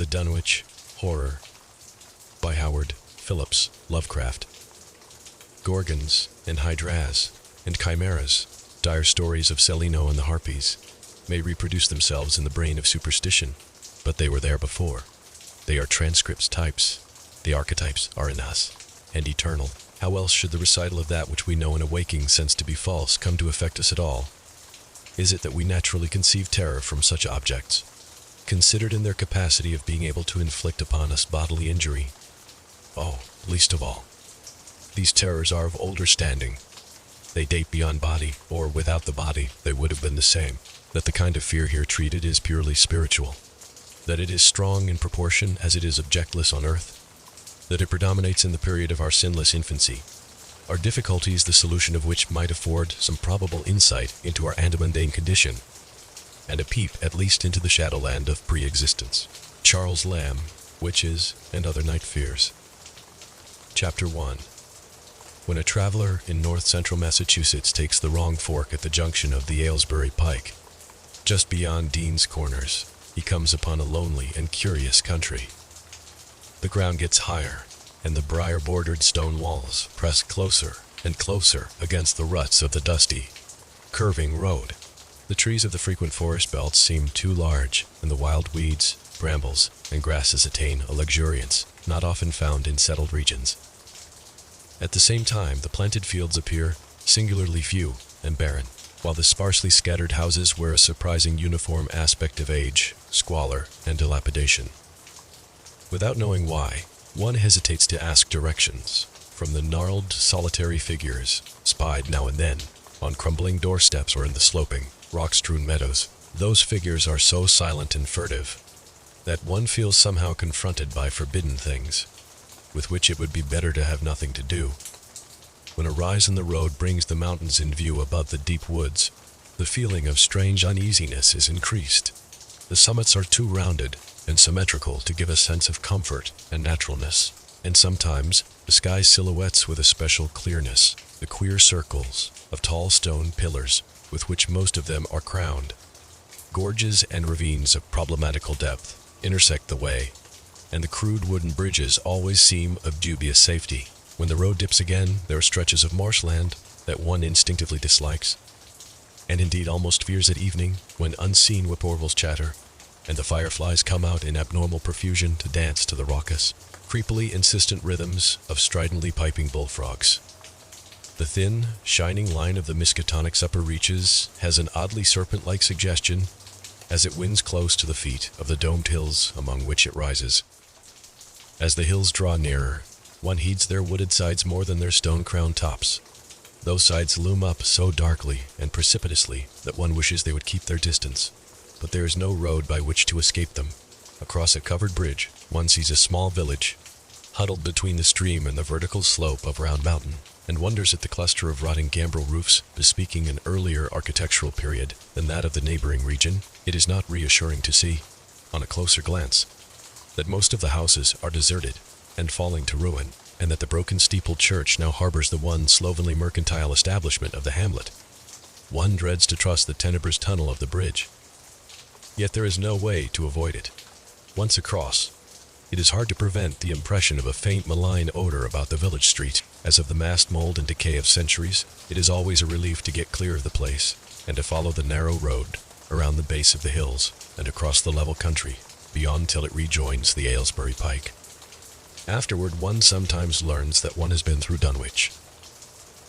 The Dunwich Horror by Howard Phillips Lovecraft. Gorgons and hydras and chimeras, dire stories of Celino and the Harpies, may reproduce themselves in the brain of superstition, but they were there before. They are transcripts types. The archetypes are in us, and eternal. How else should the recital of that which we know in a waking sense to be false come to affect us at all? Is it that we naturally conceive terror from such objects, considered in their capacity of being able to inflict upon us bodily injury? Oh, least of all. These terrors are of older standing. They date beyond body, or without the body, they would have been the same. That the kind of fear here treated is purely spiritual. That it is strong in proportion as it is objectless on earth. That it predominates in the period of our sinless infancy. Are difficulties the solution of which might afford some probable insight into our andamundane condition, and a peep at least into the shadowland of pre-existence. Charles Lamb, Witches and Other Night Fears. Chapter 1. When a traveler in north-central Massachusetts takes the wrong fork at the junction of the Aylesbury Pike, just beyond Dean's Corners, he comes upon a lonely and curious country. The ground gets higher, and the briar-bordered stone walls press closer and closer against the ruts of the dusty, curving road. The trees of the frequent forest belts seem too large, and the wild weeds, brambles, and grasses attain a luxuriance not often found in settled regions. At the same time, the planted fields appear singularly few and barren, while the sparsely scattered houses wear a surprising uniform aspect of age, squalor, and dilapidation. Without knowing why, one hesitates to ask directions from the gnarled, solitary figures spied now and then on crumbling doorsteps or in the sloping, rock-strewn meadows. Those figures are so silent and furtive that one feels somehow confronted by forbidden things, with which it would be better to have nothing to do. When a rise in the road brings the mountains in view above the deep woods, the feeling of strange uneasiness is increased. The summits are too rounded and symmetrical to give a sense of comfort and naturalness, and sometimes the sky silhouettes with a special clearness the queer circles of tall stone pillars with which most of them are crowned. Gorges and ravines of problematical depth intersect the way, and the crude wooden bridges always seem of dubious safety. When the road dips again, there are stretches of marshland that one instinctively dislikes, and indeed almost fears at evening, when unseen whippoorwills chatter, and the fireflies come out in abnormal profusion to dance to the raucous, creepily insistent rhythms of stridently piping bullfrogs. The thin, shining line of the Miskatonic's upper reaches has an oddly serpent-like suggestion as it winds close to the feet of the domed hills among which it rises. As the hills draw nearer, one heeds their wooded sides more than their stone-crowned tops. Those sides loom up so darkly and precipitously that one wishes they would keep their distance, but there is no road by which to escape them. Across a covered bridge, one sees a small village, huddled between the stream and the vertical slope of Round Mountain, and wonders at the cluster of rotting gambrel roofs bespeaking an earlier architectural period than that of the neighboring region. It is not reassuring to see, on a closer glance, that most of the houses are deserted and falling to ruin, and that the broken steepled church now harbors the one slovenly mercantile establishment of the hamlet. One dreads to trust the tenebrous tunnel of the bridge. Yet there is no way to avoid it. Once across, it is hard to prevent the impression of a faint malign odor about the village street. As of the massed mold and decay of centuries, it is always a relief to get clear of the place, and to follow the narrow road around the base of the hills and across the level country beyond till it rejoins the Aylesbury Pike. Afterward, one sometimes learns that one has been through Dunwich.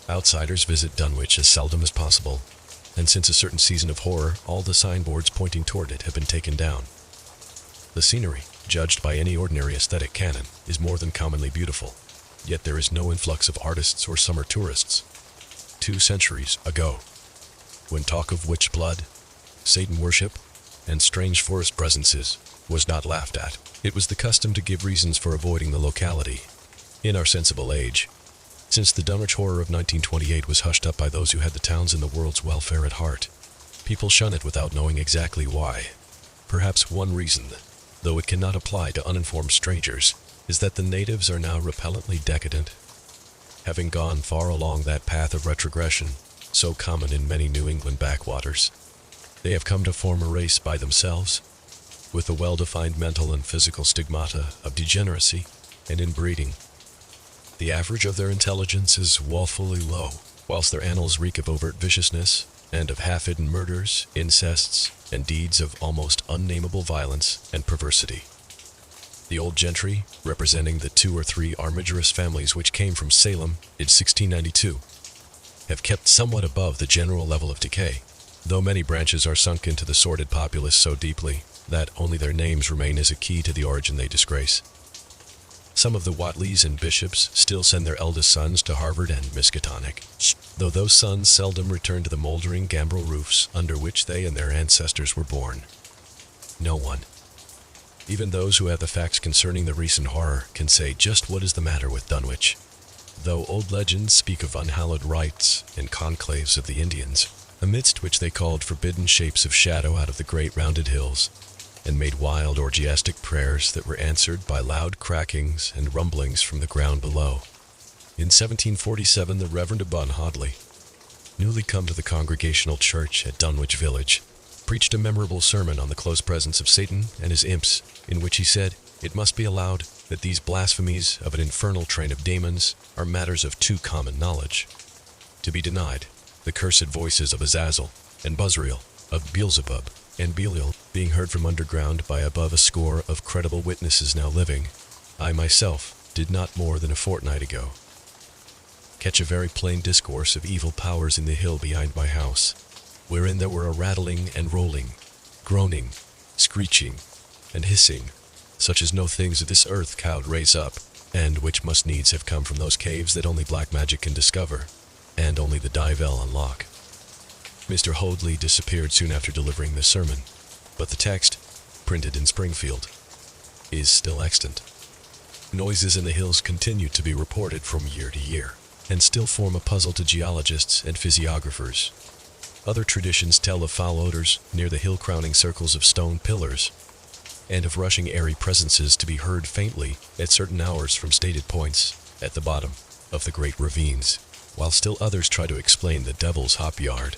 Outsiders visit Dunwich as seldom as possible, and since a certain season of horror, all the signboards pointing toward it have been taken down. The scenery, judged by any ordinary aesthetic canon, is more than commonly beautiful, yet there is no influx of artists or summer tourists. 2 centuries ago, when talk of witch blood, Satan worship, and strange forest presences was not laughed at, it was the custom to give reasons for avoiding the locality. In our sensible age, since the Dunwich horror of 1928 was hushed up by those who had the towns and the world's welfare at heart, people shun it without knowing exactly why. Perhaps one reason, though it cannot apply to uninformed strangers, is that the natives are now repellently decadent, having gone far along that path of retrogression so common in many New England backwaters. They have come to form a race by themselves, with the well-defined mental and physical stigmata of degeneracy and inbreeding. The average of their intelligence is woefully low, whilst their annals reek of overt viciousness and of half-hidden murders, incests, and deeds of almost unnameable violence and perversity. The old gentry, representing the 2 or 3 armigerous families which came from Salem in 1692, have kept somewhat above the general level of decay, though many branches are sunk into the sordid populace so deeply that only their names remain as a key to the origin they disgrace. Some of the Whateleys and bishops still send their eldest sons to Harvard and Miskatonic, though those sons seldom return to the moldering gambrel roofs under which they and their ancestors were born. No one, even those who have the facts concerning the recent horror, can say just what is the matter with Dunwich, though old legends speak of unhallowed rites and conclaves of the Indians, amidst which they called forbidden shapes of shadow out of the great rounded hills, and made wild orgiastic prayers that were answered by loud crackings and rumblings from the ground below. In 1747, the Reverend Abun Hoadley, newly come to the Congregational Church at Dunwich Village, preached a memorable sermon on the close presence of Satan and his imps, in which he said, "It must be allowed that these blasphemies of an infernal train of demons are matters of too common knowledge to be denied, the cursed voices of Azazel and Buzrael, of Beelzebub and Belial, being heard from underground by above a score of credible witnesses now living. I myself did not more than a fortnight ago catch a very plain discourse of evil powers in the hill behind my house, wherein there were a rattling and rolling, groaning, screeching, and hissing, such as no things of this earth could raise up, and which must needs have come from those caves that only black magic can discover, and only the Divel unlock." Mr. Hoadley disappeared soon after delivering this sermon, but the text, printed in Springfield, is still extant. Noises in the hills continue to be reported from year to year, and still form a puzzle to geologists and physiographers. Other traditions tell of foul odors near the hill-crowning circles of stone pillars, and of rushing airy presences to be heard faintly at certain hours from stated points at the bottom of the great ravines, while still others try to explain the Devil's Hop Yard,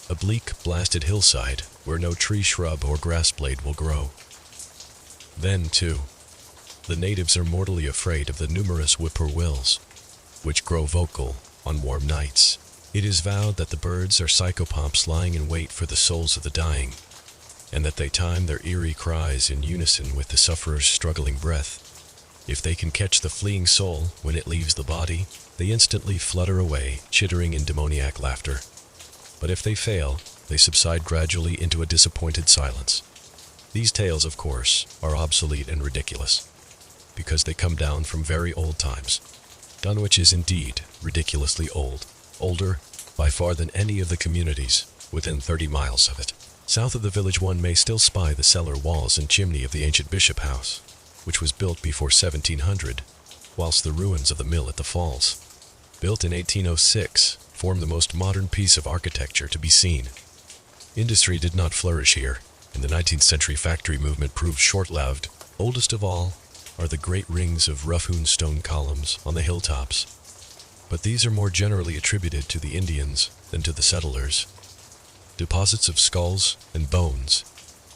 a bleak, blasted hillside where no tree, shrub, or grass blade will grow. Then, too, the natives are mortally afraid of the numerous whippoorwills, which grow vocal on warm nights. It is vowed that the birds are psychopomps lying in wait for the souls of the dying, and that they time their eerie cries in unison with the sufferer's struggling breath. If they can catch the fleeing soul when it leaves the body, they instantly flutter away, chittering in demoniac laughter. But if they fail, they subside gradually into a disappointed silence. These tales, of course, are obsolete and ridiculous, because they come down from very old times. Dunwich is indeed ridiculously old, older by far than any of the communities within 30 miles of it. South of the village one may still spy the cellar walls and chimney of the ancient Bishop House, which was built before 1700, whilst the ruins of the mill at the falls, built in 1806, form the most modern piece of architecture to be seen. Industry did not flourish here, and the 19th century factory movement proved short-lived. Oldest of all are the great rings of rough-hewn stone columns on the hilltops, but these are more generally attributed to the Indians than to the settlers. Deposits of skulls and bones,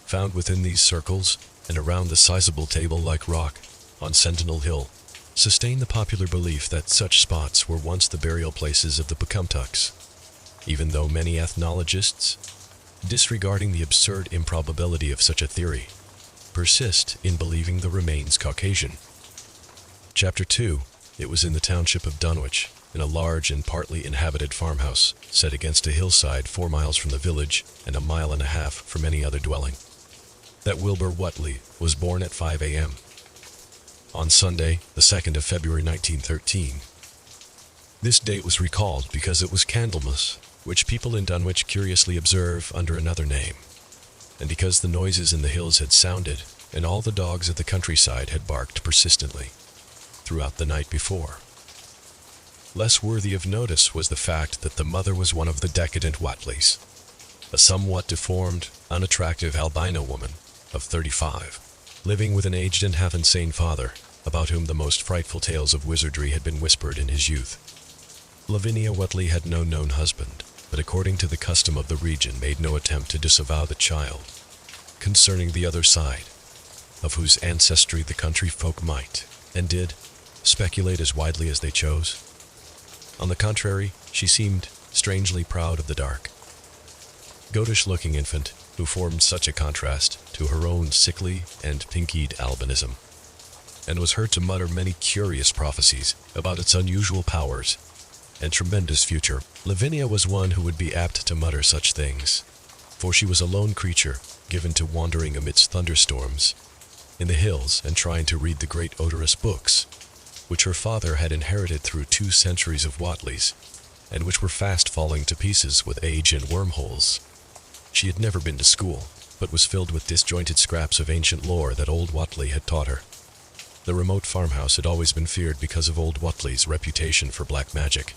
found within these circles and around the sizable table-like rock on Sentinel Hill, sustain the popular belief that such spots were once the burial places of the booktuks, even though many ethnologists, disregarding the absurd improbability of such a theory, persist in believing the remains Caucasian. Chapter 2. It was in the township of Dunwich, in a large and partly inhabited farmhouse, set against a hillside 4 miles from the village and 1.5 miles from any other dwelling, that Wilbur Whately was born at 5 a.m. on Sunday, the 2nd of February 1913. This date was recalled because it was Candlemas, which people in Dunwich curiously observe under another name, and because the noises in the hills had sounded and all the dogs of the countryside had barked persistently throughout the night before. Less worthy of notice was the fact that the mother was one of the decadent Whateleys, a somewhat deformed, unattractive albino woman of 35, living with an aged and half-insane father, about whom the most frightful tales of wizardry had been whispered in his youth. Lavinia Whately had no known husband, but according to the custom of the region made no attempt to disavow the child, concerning the other side, of whose ancestry the country folk might, and did, speculate as widely as they chose. On the contrary, she seemed strangely proud of the dark, goatish-looking infant who formed such a contrast to her own sickly and pink-eyed albinism, and was heard to mutter many curious prophecies about its unusual powers and tremendous future. Lavinia was one who would be apt to mutter such things, for she was a lone creature given to wandering amidst thunderstorms in the hills and trying to read the great odorous books, which her father had inherited through 2 centuries of Whateleys, and which were fast falling to pieces with age and wormholes. She had never been to school, but was filled with disjointed scraps of ancient lore that old Whateley had taught her. The remote farmhouse had always been feared because of old Whateley's reputation for black magic,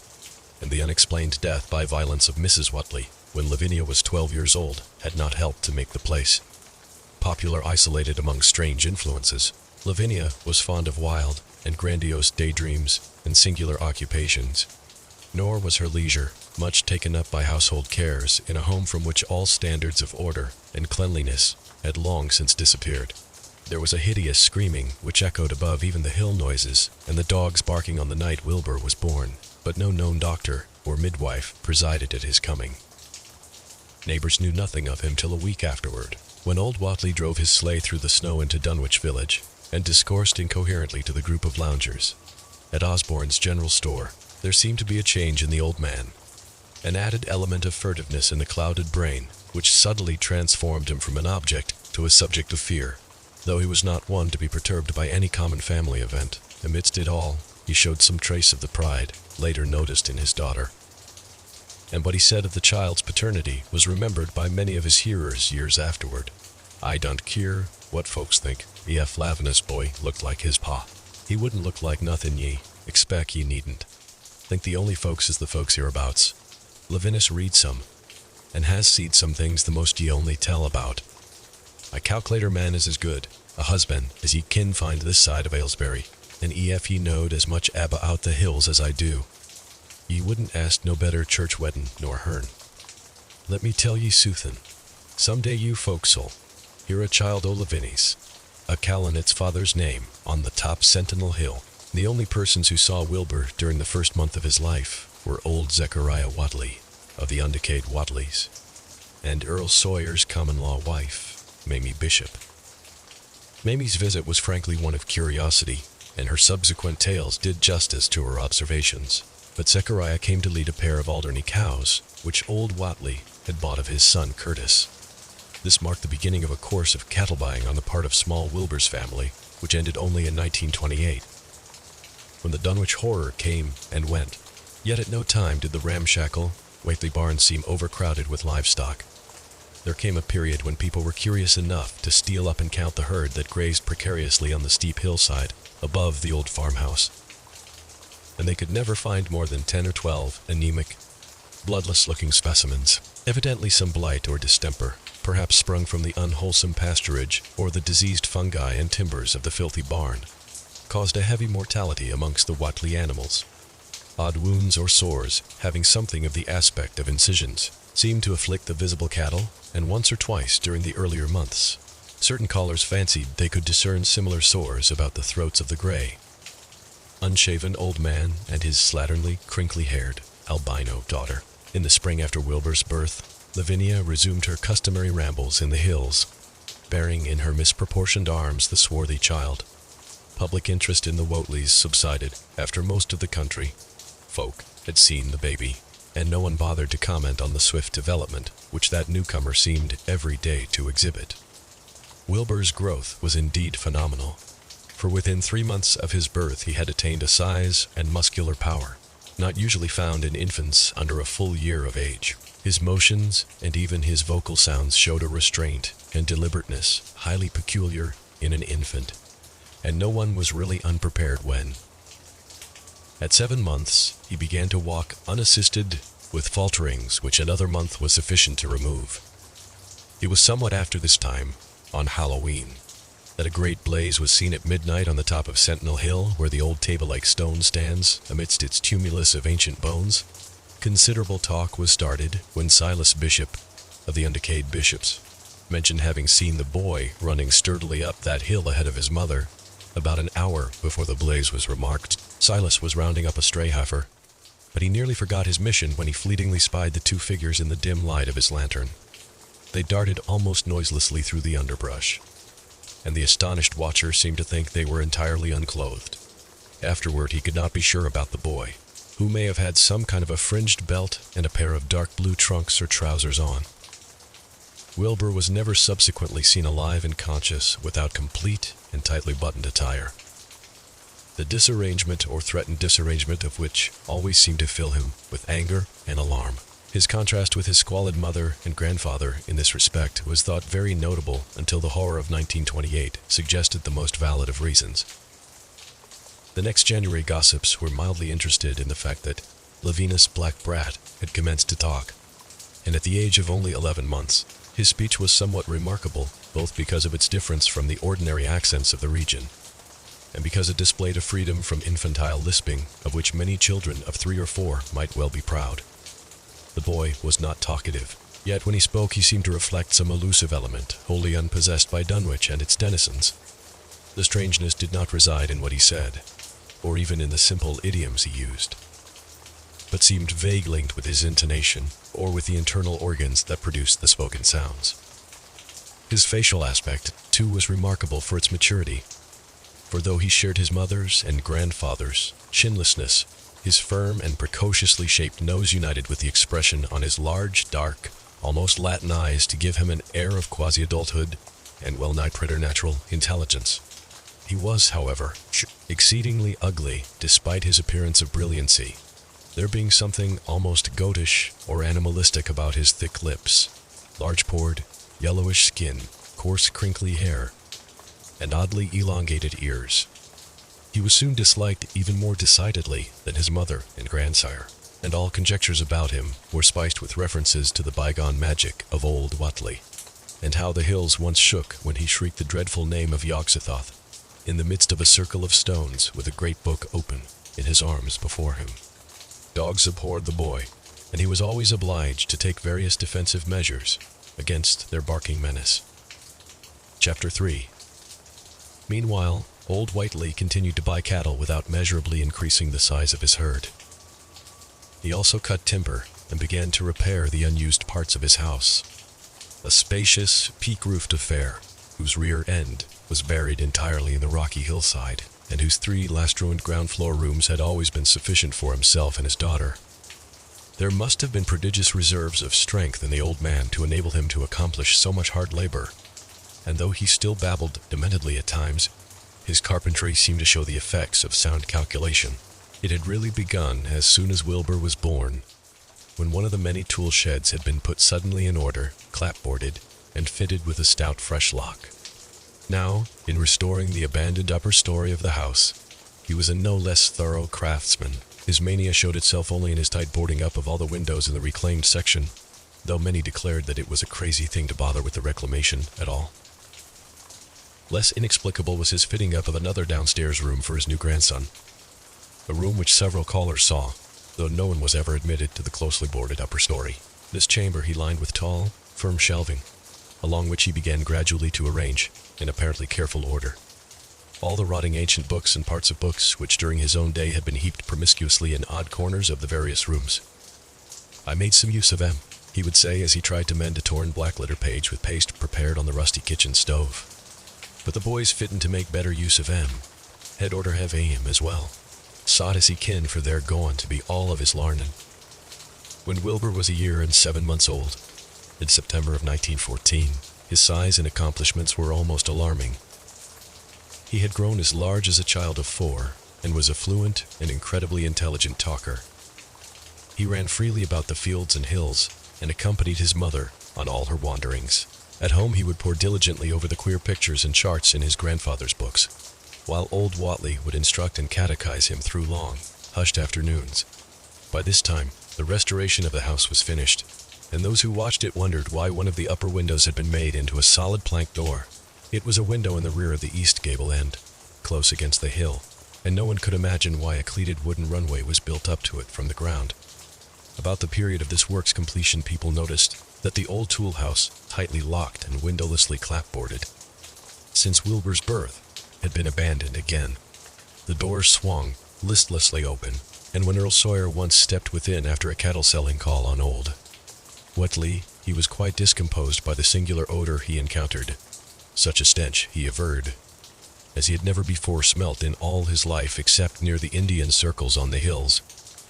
and the unexplained death by violence of Mrs. Whateley, when Lavinia was 12 years old, had not helped to make the place popular. Isolated among strange influences, Lavinia was fond of wild and grandiose daydreams and singular occupations, nor was her leisure much taken up by household cares in a home from which all standards of order and cleanliness had long since disappeared. There was a hideous screaming which echoed above even the hill noises and the dogs barking on the night Wilbur was born, but no known doctor or midwife presided at his coming. Neighbors knew nothing of him till a week afterward, when old Whateley drove his sleigh through the snow into Dunwich village and discoursed incoherently to the group of loungers. At Osborne's general store, there seemed to be a change in the old man, an added element of furtiveness in the clouded brain, which subtly transformed him from an object to a subject of fear. Though he was not one to be perturbed by any common family event, amidst it all, he showed some trace of the pride later noticed in his daughter. And what he said of the child's paternity was remembered by many of his hearers years afterward. "I don't care what folks think. E.F. Lavinus boy looked like his pa. He wouldn't look like nothing ye expect ye needn't. Think the only folks is the folks hereabouts. Lavinus reads some, and has seed some things the most ye only tell about. I calclate her man is as good a husband as ye kin find this side of Aylesbury, and E.F. ye knowed as much abba out the hills as I do. Ye wouldn't ask no better church weddin' nor hern. Let me tell ye soothin', some day you folks'll hear a child o' Lavini's, a callin' its father's name on the top Sentinel Hill." The only persons who saw Wilbur during the first month of his life were old Zechariah Whateley, of the undecayed Whateleys, and Earl Sawyer's common-law wife, Mamie Bishop. Mamie's visit was frankly one of curiosity, and her subsequent tales did justice to her observations. But Zechariah came to lead a pair of Alderney cows, which old Whateley had bought of his son Curtis. This marked the beginning of a course of cattle buying on the part of small Wilbur's family, which ended only in 1928, when the Dunwich horror came and went. Yet at no time did the ramshackle Whateley barns seem overcrowded with livestock. There came a period when people were curious enough to steal up and count the herd that grazed precariously on the steep hillside above the old farmhouse, and they could never find more than 10 or 12 anemic, bloodless-looking specimens. Evidently some blight or distemper, perhaps sprung from the unwholesome pasturage or the diseased fungi and timbers of the filthy barn, caused a heavy mortality amongst the Whateley animals. Odd wounds or sores, having something of the aspect of incisions, seemed to afflict the visible cattle, and once or twice during the earlier months, certain callers fancied they could discern similar sores about the throats of the gray, unshaven old man and his slatternly, crinkly-haired, albino daughter. In the spring after Wilbur's birth, Lavinia resumed her customary rambles in the hills, bearing in her misproportioned arms the swarthy child. Public interest in the Whateleys subsided after most of the country folk had seen the baby, and no one bothered to comment on the swift development which that newcomer seemed every day to exhibit. Wilbur's growth was indeed phenomenal, for within 3 months of his birth he had attained a size and muscular power not usually found in infants under a full year of age. His motions and even his vocal sounds showed a restraint and deliberateness highly peculiar in an infant, and no one was really unprepared when, at 7 months, he began to walk unassisted with falterings which another month was sufficient to remove. It was somewhat after this time, on Halloween, that a great blaze was seen at midnight on the top of Sentinel Hill, where the old table-like stone stands amidst its tumulus of ancient bones. Considerable talk was started when Silas Bishop, of the undecayed bishops, mentioned having seen the boy running sturdily up that hill ahead of his mother. About an hour before the blaze was remarked, Silas was rounding up a stray heifer, but he nearly forgot his mission when he fleetingly spied the two figures in the dim light of his lantern. They darted almost noiselessly through the underbrush, and the astonished watcher seemed to think they were entirely unclothed. Afterward, he could not be sure about the boy, who may have had some kind of a fringed belt and a pair of dark blue trunks or trousers on. Wilbur was never subsequently seen alive and conscious without complete and tightly buttoned attire. The disarrangement or threatened disarrangement of which always seemed to fill him with anger and alarm. His contrast with his squalid mother and grandfather in this respect was thought very notable until the horror of 1928 suggested the most valid of reasons. The next January gossips were mildly interested in the fact that Levinus Black Brat had commenced to talk, and at the age of only 11 months, his speech was somewhat remarkable, both because of its difference from the ordinary accents of the region, and because it displayed a freedom from infantile lisping of which many children of 3 or 4 might well be proud. The boy was not talkative, yet when he spoke he seemed to reflect some elusive element wholly unpossessed by Dunwich and its denizens. The strangeness did not reside in what he said, or even in the simple idioms he used, but seemed vague linked with his intonation or with the internal organs that produced the spoken sounds. His facial aspect, too, was remarkable for its maturity, for though he shared his mother's and grandfather's chinlessness, his firm and precociously shaped nose united with the expression on his large, dark, almost Latin eyes to give him an air of quasi-adulthood and well-nigh preternatural intelligence. He was, however, exceedingly ugly despite his appearance of brilliancy, there being something almost goatish or animalistic about his thick lips, large-pored, yellowish skin, coarse crinkly hair, and oddly elongated ears. He was soon disliked even more decidedly than his mother and grandsire, and all conjectures about him were spiced with references to the bygone magic of old Whatley, and how the hills once shook when he shrieked the dreadful name of Yog-Sothoth in the midst of a circle of stones with a great book open in his arms before him. Dogs abhorred the boy, and he was always obliged to take various defensive measures against their barking menace. Chapter 3. Meanwhile, old Whiteley continued to buy cattle without measurably increasing the size of his herd. He also cut timber and began to repair the unused parts of his house, a spacious, peak-roofed affair whose rear end was buried entirely in the rocky hillside, and whose 3 last-ruined ground-floor rooms had always been sufficient for himself and his daughter. There must have been prodigious reserves of strength in the old man to enable him to accomplish so much hard labor, and though he still babbled dementedly at times, his carpentry seemed to show the effects of sound calculation. It had really begun as soon as Wilbur was born, when one of the many tool sheds had been put suddenly in order, clapboarded, and fitted with a stout fresh lock. Now, in restoring the abandoned upper story of the house, he was a no less thorough craftsman. His mania showed itself only in his tight boarding up of all the windows in the reclaimed section, though many declared that it was a crazy thing to bother with the reclamation at all. Less inexplicable was his fitting up of another downstairs room for his new grandson, a room which several callers saw, though no one was ever admitted to the closely boarded upper story. This chamber he lined with tall, firm shelving, along which he began gradually to arrange, in apparently careful order, all the rotting ancient books and parts of books which during his own day had been heaped promiscuously in odd corners of the various rooms. "I made some use of 'em," he would say as he tried to mend a torn black letter page with paste prepared on the rusty kitchen stove. But the boys fittin' to make better use of 'em had orter have aim as well. Sot as he kin for their goin' to be all of his larnin'. When Wilbur was a year and 7 months old, in September of 1914, his size and accomplishments were almost alarming. He had grown as large as a child of 4 and was a fluent and incredibly intelligent talker. He ran freely about the fields and hills and accompanied his mother on all her wanderings. At home he would pore diligently over the queer pictures and charts in his grandfather's books, while old Whatley would instruct and catechize him through long, hushed afternoons. By this time, the restoration of the house was finished, and those who watched it wondered why one of the upper windows had been made into a solid plank door. It was a window in the rear of the east gable end, close against the hill, and no one could imagine why a cleated wooden runway was built up to it from the ground. About the period of this work's completion, people noticed that the old tool house, tightly locked and windowlessly clapboarded, since Wilbur's birth, had been abandoned again. The doors swung listlessly open, and when Earl Sawyer once stepped within after a cattle-selling call on Old Whatley, he was quite discomposed by the singular odor he encountered. Such a stench, he averred, as he had never before smelt in all his life except near the Indian circles on the hills,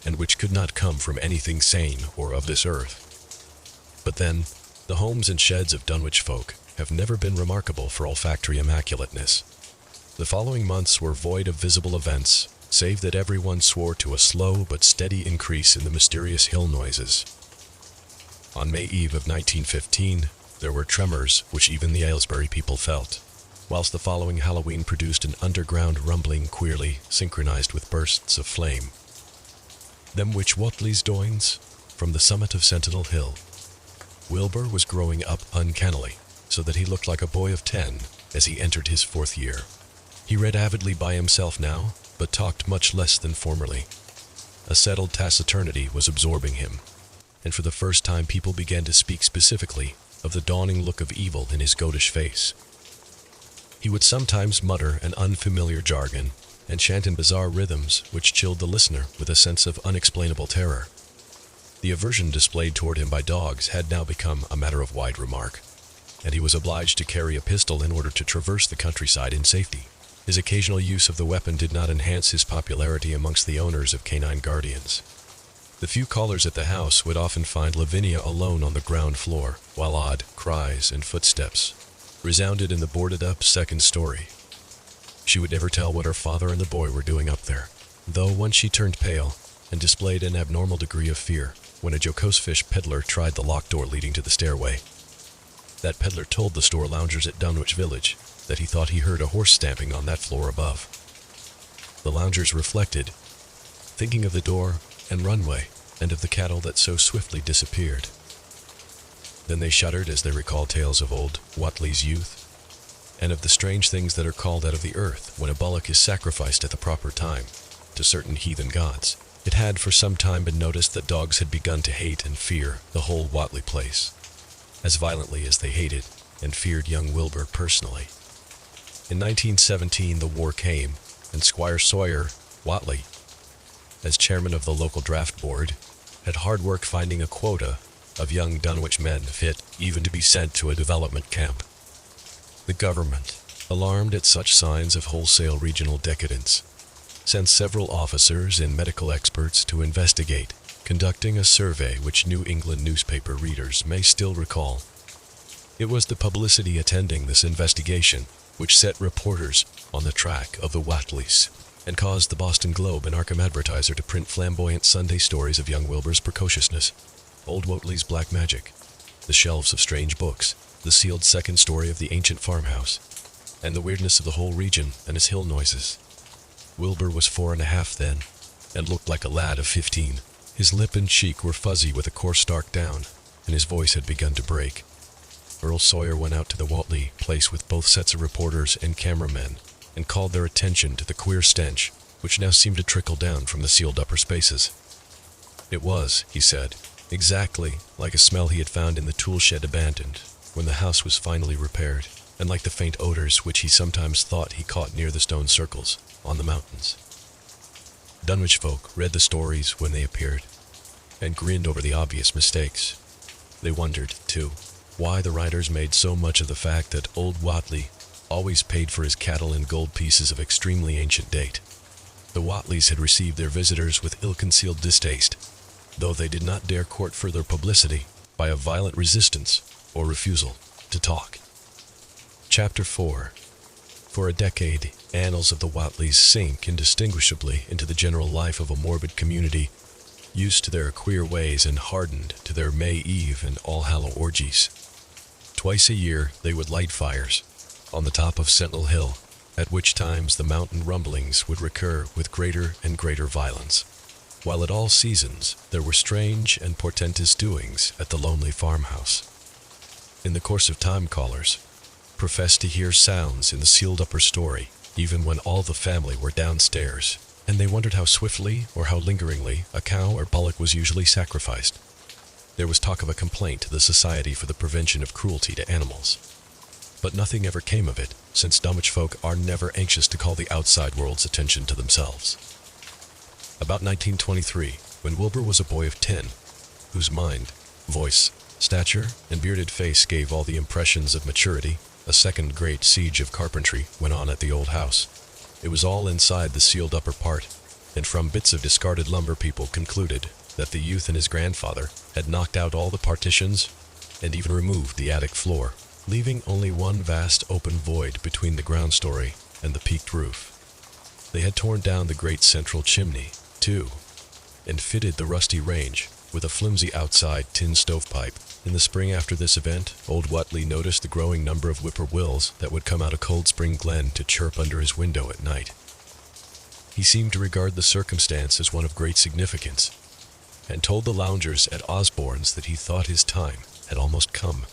and which could not come from anything sane or of this earth. But then, the homes and sheds of Dunwich folk have never been remarkable for olfactory immaculateness. The following months were void of visible events, save that everyone swore to a slow but steady increase in the mysterious hill noises. On May Eve of 1915, there were tremors which even the Aylesbury people felt, whilst the following Halloween produced an underground rumbling queerly synchronized with bursts of flame. Them which Whatley's doings, from the summit of Sentinel Hill. Wilbur was growing up uncannily, so that he looked like a boy of 10 as he entered his 4th year. He read avidly by himself now, but talked much less than formerly. A settled taciturnity was absorbing him, and for the first time people began to speak specifically of the dawning look of evil in his goatish face. He would sometimes mutter an unfamiliar jargon and chant in bizarre rhythms which chilled the listener with a sense of unexplainable terror. The aversion displayed toward him by dogs had now become a matter of wide remark, and he was obliged to carry a pistol in order to traverse the countryside in safety. His occasional use of the weapon did not enhance his popularity amongst the owners of canine guardians. The few callers at the house would often find Lavinia alone on the ground floor, while odd cries and footsteps resounded in the boarded-up 2nd story. She would never tell what her father and the boy were doing up there, though once she turned pale and displayed an abnormal degree of fear when a jocose fish peddler tried the locked door leading to the stairway. That peddler told the store loungers at Dunwich village that he thought he heard a horse stamping on that floor above. The loungers reflected, thinking of the door and runway and of the cattle that so swiftly disappeared. Then they shuddered as they recalled tales of old Whatley's youth, and of the strange things that are called out of the earth when a bullock is sacrificed at the proper time to certain heathen gods. It had for some time been noticed that dogs had begun to hate and fear the whole Whatley place, as violently as they hated and feared young Wilbur personally. In 1917 the war came, and Squire Sawyer Whatley, as chairman of the local draft board, had hard work finding a quota of young Dunwich men fit even to be sent to a development camp. The government, alarmed at such signs of wholesale regional decadence, sent several officers and medical experts to investigate, conducting a survey which New England newspaper readers may still recall. It was the publicity attending this investigation which set reporters on the track of the Whatleys and caused the Boston Globe and Arkham Advertiser to print flamboyant Sunday stories of young Wilbur's precociousness, old Whatley's black magic, the shelves of strange books, the sealed 2nd story of the ancient farmhouse, and the weirdness of the whole region and its hill noises. Wilbur was 4.5 then, and looked like a lad of 15. His lip and cheek were fuzzy with a coarse dark down, and his voice had begun to break. Earl Sawyer went out to the Whatley place with both sets of reporters and cameramen, and called their attention to the queer stench which now seemed to trickle down from the sealed upper spaces. It was, he said, exactly like a smell he had found in the tool shed abandoned when the house was finally repaired, and like the faint odors which he sometimes thought he caught near the stone circles on the mountains. Dunwich folk read the stories when they appeared, and grinned over the obvious mistakes. They wondered, too, why the writers made so much of the fact that old Whatley always paid for his cattle in gold pieces of extremely ancient date. The Whatleys had received their visitors with ill-concealed distaste, though they did not dare court further publicity by a violent resistance or refusal to talk. Chapter 4. For a decade, annals of the Whatleys sink indistinguishably into the general life of a morbid community, used to their queer ways and hardened to their May Eve and All-Hallow orgies. Twice a year they would light fires on the top of Sentinel Hill, at which times the mountain rumblings would recur with greater and greater violence, while at all seasons there were strange and portentous doings at the lonely farmhouse. In the course of time, callers professed to hear sounds in the sealed upper story, even when all the family were downstairs, and they wondered how swiftly or how lingeringly a cow or bullock was usually sacrificed. There was talk of a complaint to the Society for the Prevention of Cruelty to Animals. But nothing ever came of it, since Dunwich folk are never anxious to call the outside world's attention to themselves. About 1923, when Wilbur was a boy of 10, whose mind, voice, stature, and bearded face gave all the impressions of maturity, a second great siege of carpentry went on at the old house. It was all inside the sealed upper part, and from bits of discarded lumber people concluded that the youth and his grandfather had knocked out all the partitions and even removed the attic floor, leaving only one vast open void between the ground story and the peaked roof. They had torn down the great central chimney, too, and fitted the rusty range with a flimsy outside tin stovepipe. In the spring after this event, old Whatley noticed the growing number of whippoorwills that would come out of Cold Spring Glen to chirp under his window at night. He seemed to regard the circumstance as one of great significance, and told the loungers at Osborne's that he thought his time had almost come.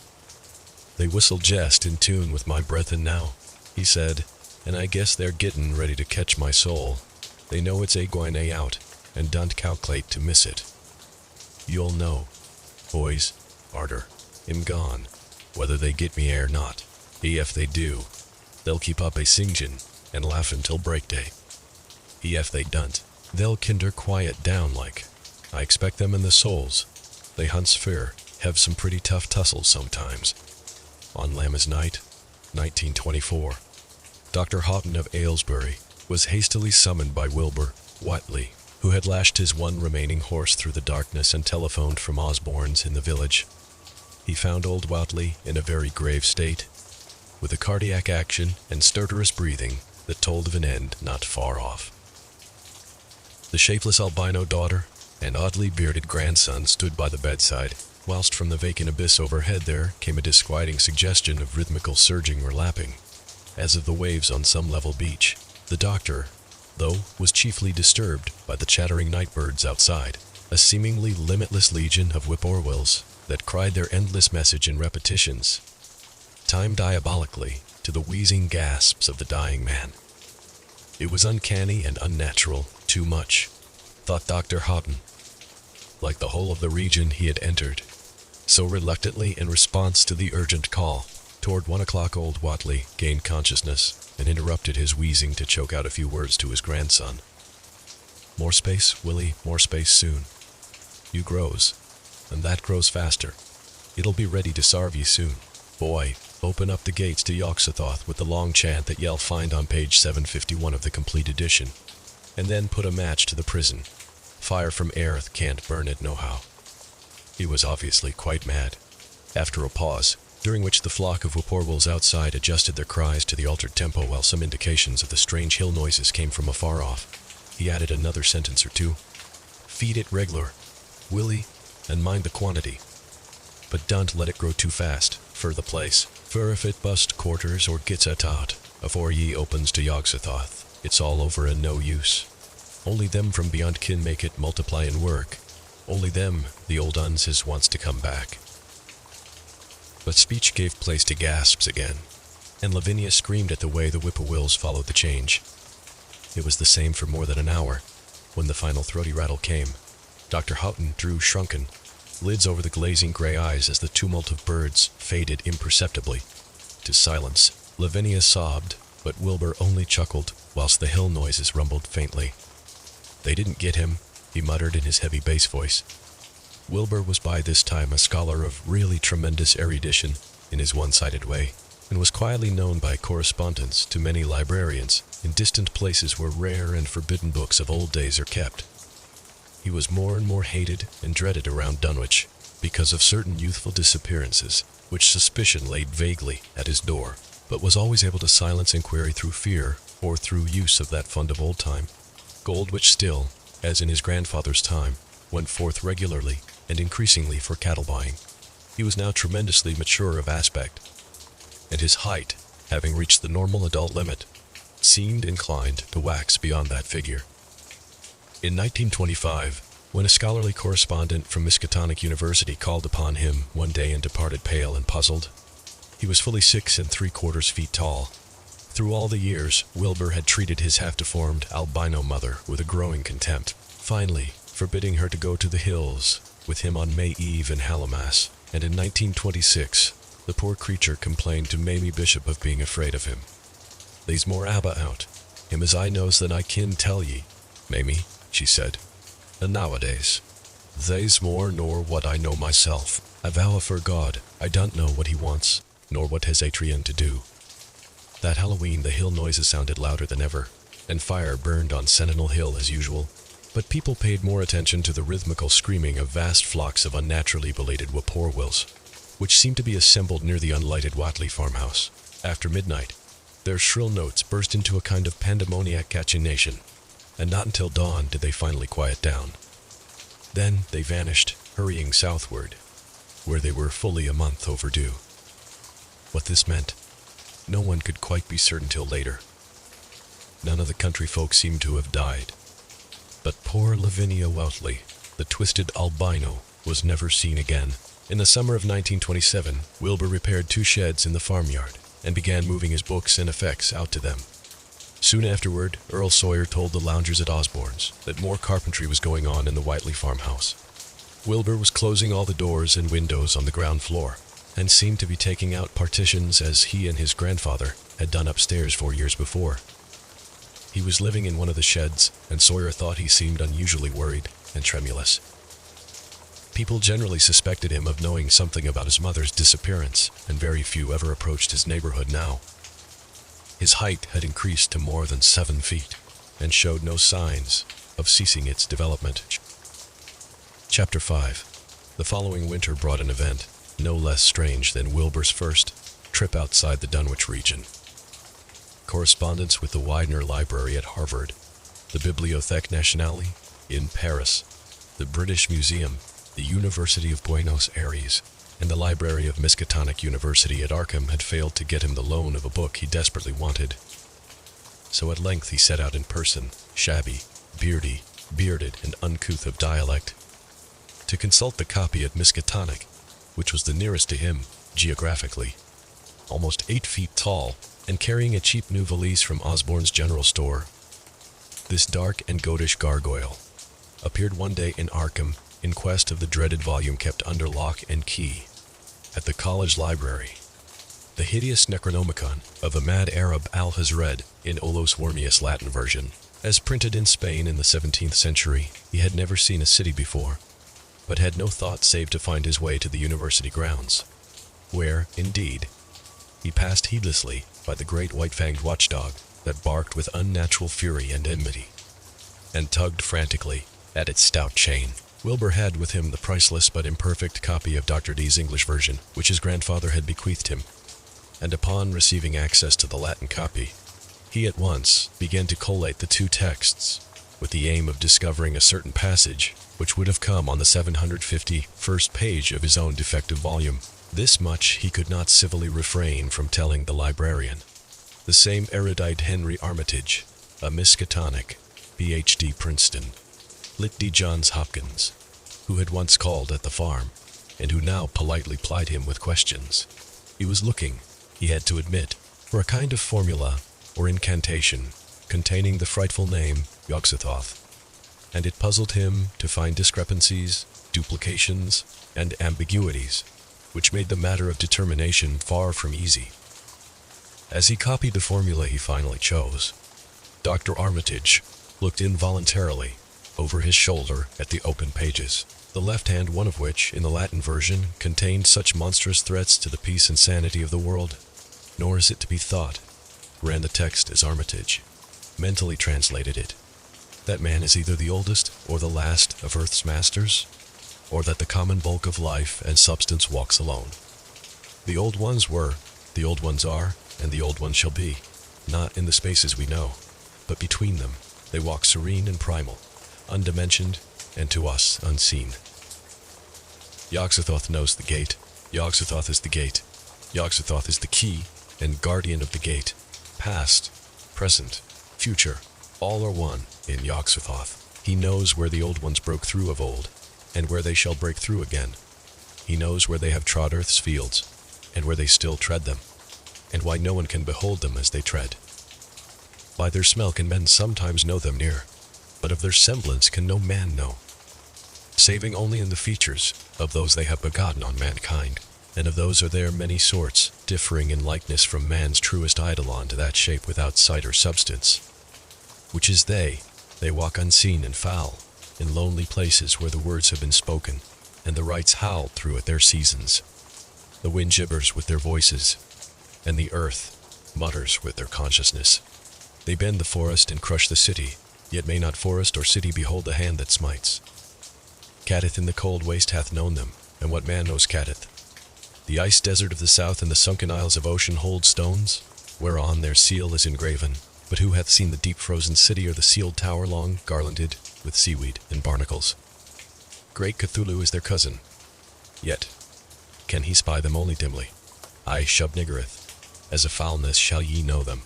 "They whistle jest in tune with my breathin' now," he said, "and I guess they're gettin' ready to catch my soul. They know it's a-gwine out, and don't calc'late to miss it. You'll know, boys, arter I'm gone, whether they get me or not. If they do, they'll keep up a singin' and laughin' till breakday. If they don't, they'll kinder quiet down like. I expect them and the souls. They hunts fair, have some pretty tough tussles sometimes." On Lammas Night, 1924, Dr. Houghton of Aylesbury was hastily summoned by Wilbur Whatley, who had lashed his one remaining horse through the darkness and telephoned from Osborne's in the village. He found old Whatley in a very grave state, with a cardiac action and stertorous breathing that told of an end not far off. The shapeless albino daughter and oddly bearded grandson stood by the bedside, whilst from the vacant abyss overhead there came a disquieting suggestion of rhythmical surging or lapping, as of the waves on some level beach. The doctor, though, was chiefly disturbed by the chattering night birds outside, a seemingly limitless legion of whippoorwills that cried their endless message in repetitions, timed diabolically to the wheezing gasps of the dying man. It was uncanny and unnatural, too much, thought Dr. Houghton, like the whole of the region he had entered. So reluctantly, in response to the urgent call, toward 1 o'clock old Whatley gained consciousness and interrupted his wheezing to choke out a few words to his grandson. "More space, Willie, more space soon. You grows, and that grows faster. It'll be ready to sarve ye soon. Boy, open up the gates to Yoxathoth with the long chant that ye'll find on page 751 of the complete edition, and then put a match to the prison. Fire from airth can't burn it nohow." He was obviously quite mad. After a pause, during which the flock of whippoorwills outside adjusted their cries to the altered tempo while some indications of the strange hill noises came from afar off, he added another sentence or two. "Feed it reg'lar, Willie, and mind the quantity. But don't let it grow too fast, fur the place, fur if it bust quarters or gets at out, afore ye opens to Yoxathoth, it's all over and no use. Only them from beyond kin make it multiply and work. Only them, the old uns, is wants to come back." But speech gave place to gasps again, and Lavinia screamed at the way the whippoorwills followed the change. It was the same for more than an hour. When the final throaty rattle came, Dr. Houghton drew shrunken lids over the glazing gray eyes as the tumult of birds faded imperceptibly to silence. Lavinia sobbed, but Wilbur only chuckled whilst the hill noises rumbled faintly. "They didn't get him," he muttered in his heavy bass voice. Wilbur was by this time a scholar of really tremendous erudition in his one-sided way, and was quietly known by correspondence to many librarians in distant places where rare and forbidden books of old days are kept. He was more and more hated and dreaded around Dunwich because of certain youthful disappearances which suspicion laid vaguely at his door, but was always able to silence inquiry through fear or through use of that fund of old time gold which still, as in his grandfather's time, went forth regularly and increasingly for cattle buying. He was now tremendously mature of aspect, and his height, having reached the normal adult limit, seemed inclined to wax beyond that figure. In 1925, when a scholarly correspondent from Miskatonic University called upon him one day and departed pale and puzzled, he was fully 6 3/4 feet tall. Through all the years, Wilbur had treated his half-deformed albino mother with a growing contempt, finally forbidding her to go to the hills with him on May Eve in Hallowmas, and in 1926, the poor creature complained to Mamie Bishop of being afraid of him. "They's more about out, him as I knows than I kin tell ye, Mamie," she said. "And nowadays, they's more nor what I know myself. I vow afore God, I don't know what he wants, nor what has Atrian to do." That Halloween, the hill noises sounded louder than ever, and fire burned on Sentinel Hill as usual, but people paid more attention to the rhythmical screaming of vast flocks of unnaturally belated whippoorwills, which seemed to be assembled near the unlighted Watley farmhouse. After midnight, their shrill notes burst into a kind of pandemoniac cachinnation, and not until dawn did they finally quiet down. Then they vanished, hurrying southward, where they were fully a month overdue. What this meant, no one could quite be certain till later. None of the country folk seemed to have died, but poor Lavinia Woutley, the twisted albino, was never seen again. In the summer of 1927, Wilbur repaired 2 sheds in the farmyard and began moving his books and effects out to them. Soon afterward, Earl Sawyer told the loungers at Osborne's that more carpentry was going on in the Whiteley farmhouse. Wilbur was closing all the doors and windows on the ground floor, and seemed to be taking out partitions as he and his grandfather had done upstairs 4 years before. He was living in one of the sheds, and Sawyer thought he seemed unusually worried and tremulous. People generally suspected him of knowing something about his mother's disappearance, and very few ever approached his neighborhood now. His height had increased to more than 7 feet, and showed no signs of ceasing its development. Chapter 5. The following winter brought an event no less strange than Wilbur's first trip outside the Dunwich region. Correspondence with the Widener Library at Harvard, the Bibliothèque Nationale in Paris, the British Museum, the University of Buenos Aires, and the Library of Miskatonic University at Arkham had failed to get him the loan of a book he desperately wanted. So at length he set out in person, shabby, bearded, and uncouth of dialect, to consult the copy at Miskatonic, which was the nearest to him, geographically. Almost 8 feet tall, and carrying a cheap new valise from Osborne's general store, this dark and goatish gargoyle appeared one day in Arkham in quest of the dreaded volume kept under lock and key at the college library. The hideous Necronomicon of a mad Arab has read in Olos Wormius Latin version. As printed in Spain in the 17th century, he had never seen a city before, but had no thought save to find his way to the university grounds, where, indeed, he passed heedlessly by the great white-fanged watchdog that barked with unnatural fury and enmity, and tugged frantically at its stout chain. Wilbur had with him the priceless but imperfect copy of Dr. D's English version, which his grandfather had bequeathed him, and upon receiving access to the Latin copy, he at once began to collate the 2 texts, with the aim of discovering a certain passage which would have come on the 751st page of his own defective volume. This much he could not civilly refrain from telling the librarian. The same erudite Henry Armitage, a Miskatonic, Ph.D. Princeton, Lit. D. Johns Hopkins, who had once called at the farm, and who now politely plied him with questions. He was looking, he had to admit, for a kind of formula or incantation containing the frightful name Yog-Sothoth, and it puzzled him to find discrepancies, duplications, and ambiguities, which made the matter of determination far from easy. As he copied the formula he finally chose, Dr. Armitage looked involuntarily over his shoulder at the open pages, the left-hand one of which, in the Latin version, contained such monstrous threats to the peace and sanity of the world. "Nor is it to be thought," ran the text as Armitage mentally translated it, "that man is either the oldest or the last of earth's masters, or that the common bulk of life and substance walks alone. The old ones were, the old ones are, and the old ones shall be, not in the spaces we know, but between them they walk serene and primal, undimensioned, and to us unseen. Yog-Sothoth knows the gate. Yog-Sothoth is the gate. Yog-Sothoth is the key and guardian of the gate. Past, present, future, all are one in Yog-Sothoth. He knows where the old ones broke through of old, and where they shall break through again. He knows where they have trod earth's fields, and where they still tread them, and why no one can behold them as they tread. By their smell can men sometimes know them near, but of their semblance can no man know. saving only in the features of those they have begotten on mankind, and of those are there many sorts, differing in likeness from man's truest eidolon to that shape without sight or substance, which is they walk unseen and foul, in lonely places where the words have been spoken, and the rites howl through at their seasons. The wind gibbers with their voices, and the earth mutters with their consciousness. They bend the forest and crush the city, yet may not forest or city behold the hand that smites. Catteth in the cold waste hath known them, and what man knows Catteth? The ice desert of the south and the sunken isles of ocean hold stones, whereon their seal is engraven. But who hath seen the deep frozen city or the sealed tower long garlanded with seaweed and barnacles? Great Cthulhu is their cousin, yet can he spy them only dimly. I Shub-niggereth, as a foulness shall ye know them.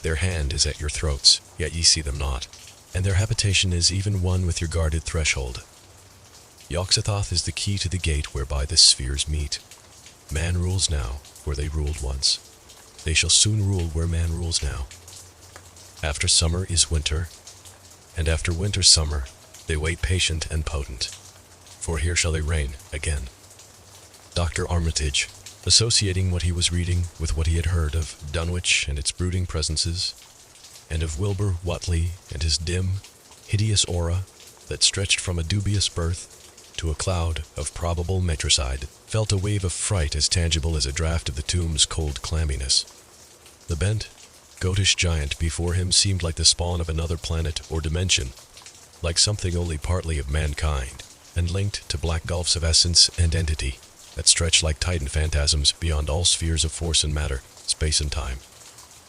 Their hand is at your throats, yet ye see them not, and their habitation is even one with your guarded threshold. Yog-Sothoth is the key to the gate whereby the spheres meet. Man rules now where they ruled once. They shall soon rule where man rules now. After summer is winter, and after winter summer, they wait patient and potent, for here shall they reign again. Dr. Armitage, associating what he was reading with what he had heard of Dunwich and its brooding presences, and of Wilbur Whately and his dim, hideous aura that stretched from a dubious birth to a cloud of probable matricide, felt a wave of fright as tangible as a draught of the tomb's cold clamminess. The bent, goatish giant before him seemed like the spawn of another planet or dimension, like something only partly of mankind, and linked to black gulfs of essence and entity that stretched like titan phantasms beyond all spheres of force and matter, space and time.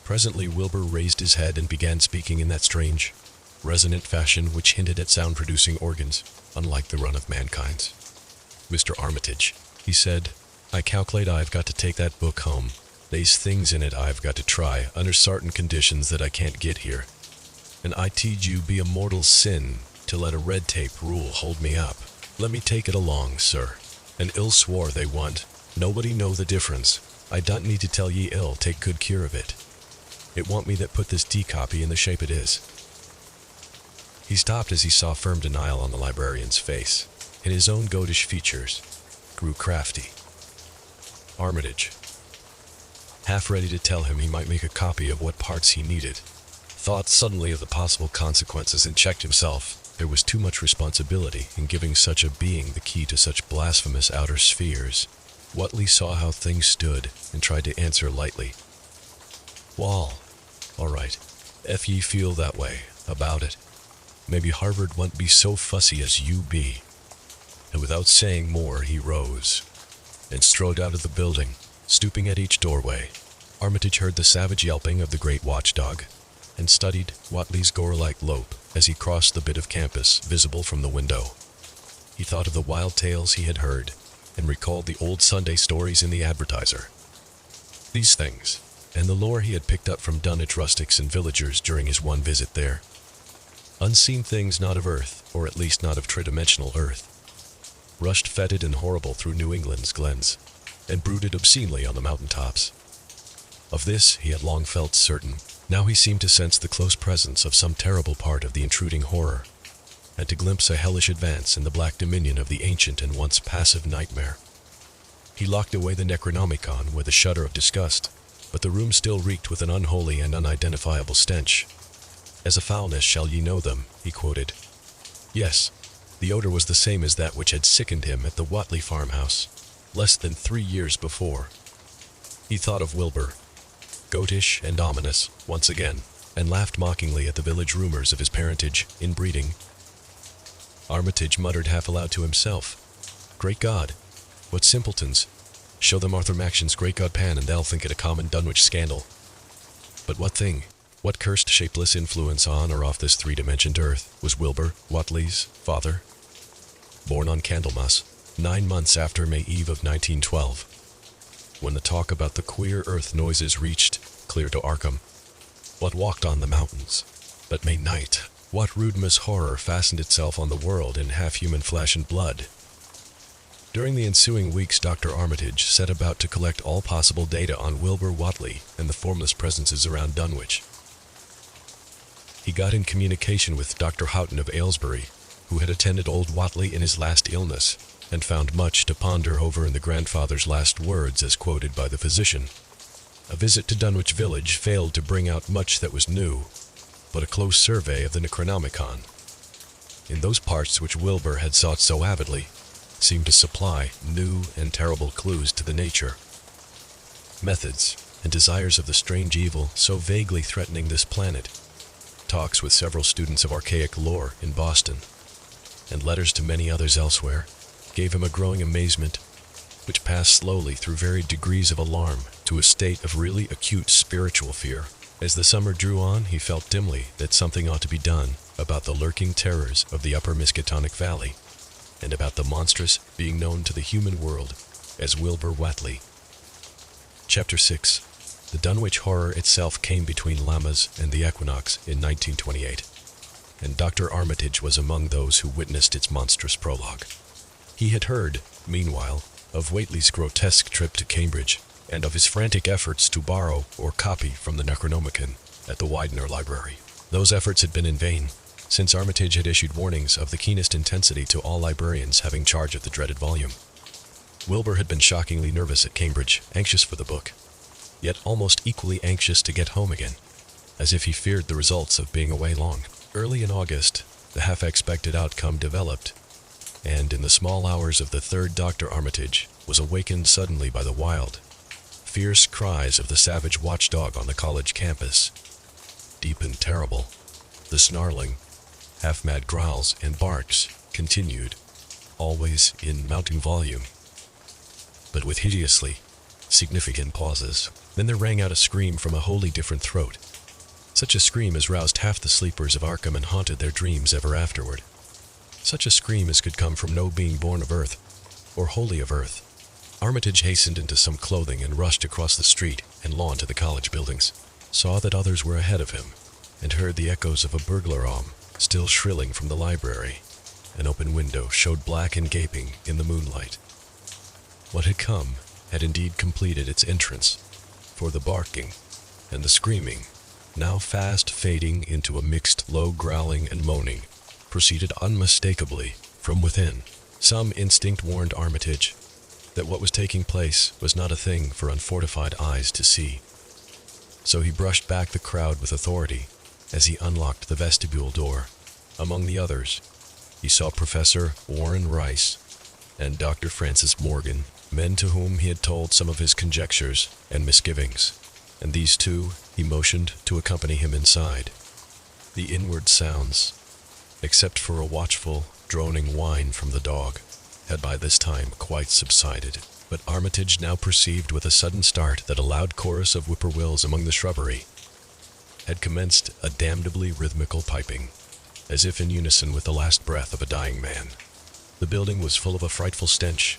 Presently Wilbur raised his head and began speaking in that strange, resonant fashion which hinted at sound-producing organs, unlike the run of mankind's. "Mr. Armitage," he said, "I calculate I've got to take that book home. They's things in it I've got to try under certain conditions that I can't get here. And I teed you be a mortal sin to let a red tape rule hold me up. Let me take it along, sir. And ill swore they want. Nobody know the difference. I don't need to tell ye ill take good care of it. It want me that put this D-copy in the shape it is." He stopped as he saw firm denial on the librarian's face, and his own goatish features grew crafty. Armitage, half ready to tell him he might make a copy of what parts he needed, thought suddenly of the possible consequences and checked himself. There was too much responsibility in giving such a being the key to such blasphemous outer spheres. Whately saw how things stood and tried to answer lightly. "Wall, all right, if ye feel that way about it. Maybe Harvard won't be so fussy as you be." And without saying more, he rose and strode out of the building, stooping at each doorway. Armitage heard the savage yelping of the great watchdog, and studied Whatley's gore-like lope as he crossed the bit of campus visible from the window. He thought of the wild tales he had heard, and recalled the old Sunday stories in the Advertiser. These things, and the lore he had picked up from Dunwich rustics and villagers during his one visit there. Unseen things not of earth, or at least not of tridimensional earth, rushed fetid and horrible through New England's glens, and brooded obscenely on the mountaintops. Of this he had long felt certain. Now he seemed to sense the close presence of some terrible part of the intruding horror, and to glimpse a hellish advance in the black dominion of the ancient and once passive nightmare. He locked away the Necronomicon with a shudder of disgust, but the room still reeked with an unholy and unidentifiable stench. "As a foulness shall ye know them," he quoted. Yes, the odor was the same as that which had sickened him at the Whatley farmhouse, less than 3 years before. He thought of Wilbur, goatish and ominous, once again, and laughed mockingly at the village rumors of his parentage, inbreeding. Armitage muttered half aloud to himself, "Great God, what simpletons! Show them Arthur Maction's Great God Pan and they'll think it a common Dunwich scandal. But what thing, what cursed shapeless influence on or off this three-dimensioned earth was Wilbur Whatley's father? Born on Candlemas, 9 months after May Eve of 1912. When the talk about the queer earth noises reached clear to Arkham. What walked on the mountains? But May night, what rudemus horror fastened itself on the world in half-human flesh and blood? During the ensuing weeks, Dr. Armitage set about to collect all possible data on Wilbur Whatley and the formless presences around Dunwich. He got in communication with Dr. Houghton of Aylesbury, who had attended old Whatley in his last illness, and found much to ponder over in the grandfather's last words as quoted by the physician. A visit to Dunwich village failed to bring out much that was new, but a close survey of the Necronomicon, in those parts which Wilbur had sought so avidly, seemed to supply new and terrible clues to the nature, methods, and desires of the strange evil so vaguely threatening this planet. Talks with several students of archaic lore in Boston, and letters to many others elsewhere, gave him a growing amazement, which passed slowly through varied degrees of alarm to a state of really acute spiritual fear. As the summer drew on, he felt dimly that something ought to be done about the lurking terrors of the upper Miskatonic Valley, and about the monstrous being known to the human world as Wilbur Whatley. Chapter 6. The Dunwich horror itself came between Lammas and the equinox in 1928, and Dr. Armitage was among those who witnessed its monstrous prologue. He had heard, meanwhile, of Whately's grotesque trip to Cambridge, and of his frantic efforts to borrow or copy from the Necronomicon at the Widener Library. Those efforts had been in vain, since Armitage had issued warnings of the keenest intensity to all librarians having charge of the dreaded volume. Wilbur had been shockingly nervous at Cambridge, anxious for the book, yet almost equally anxious to get home again, as if he feared the results of being away long. Early in August, the half-expected outcome developed, and in the small hours of the third Dr. Armitage was awakened suddenly by the wild, fierce cries of the savage watchdog on the college campus. Deep and terrible, the snarling, half-mad growls and barks continued, always in mounting volume, but with hideously significant pauses. Then there rang out a scream from a wholly different throat, such a scream as roused half the sleepers of Arkham and haunted their dreams ever afterward. Such a scream as could come from no being born of earth, or wholly of earth. Armitage hastened into some clothing and rushed across the street and lawn to the college buildings, saw that others were ahead of him, and heard the echoes of a burglar alarm still shrilling from the library. An open window showed black and gaping in the moonlight. What had come had indeed completed its entrance, for the barking and the screaming, now fast fading into a mixed low growling and moaning, proceeded unmistakably from within. Some instinct warned Armitage that what was taking place was not a thing for unfortified eyes to see. So he brushed back the crowd with authority as he unlocked the vestibule door. Among the others, he saw Professor Warren Rice and Dr. Francis Morgan, men to whom he had told some of his conjectures and misgivings, and these two he motioned to accompany him inside. The inward sounds, except for a watchful, droning whine from the dog, had by this time quite subsided, but Armitage now perceived with a sudden start that a loud chorus of whippoorwills among the shrubbery had commenced a damnably rhythmical piping, as if in unison with the last breath of a dying man. The building was full of a frightful stench,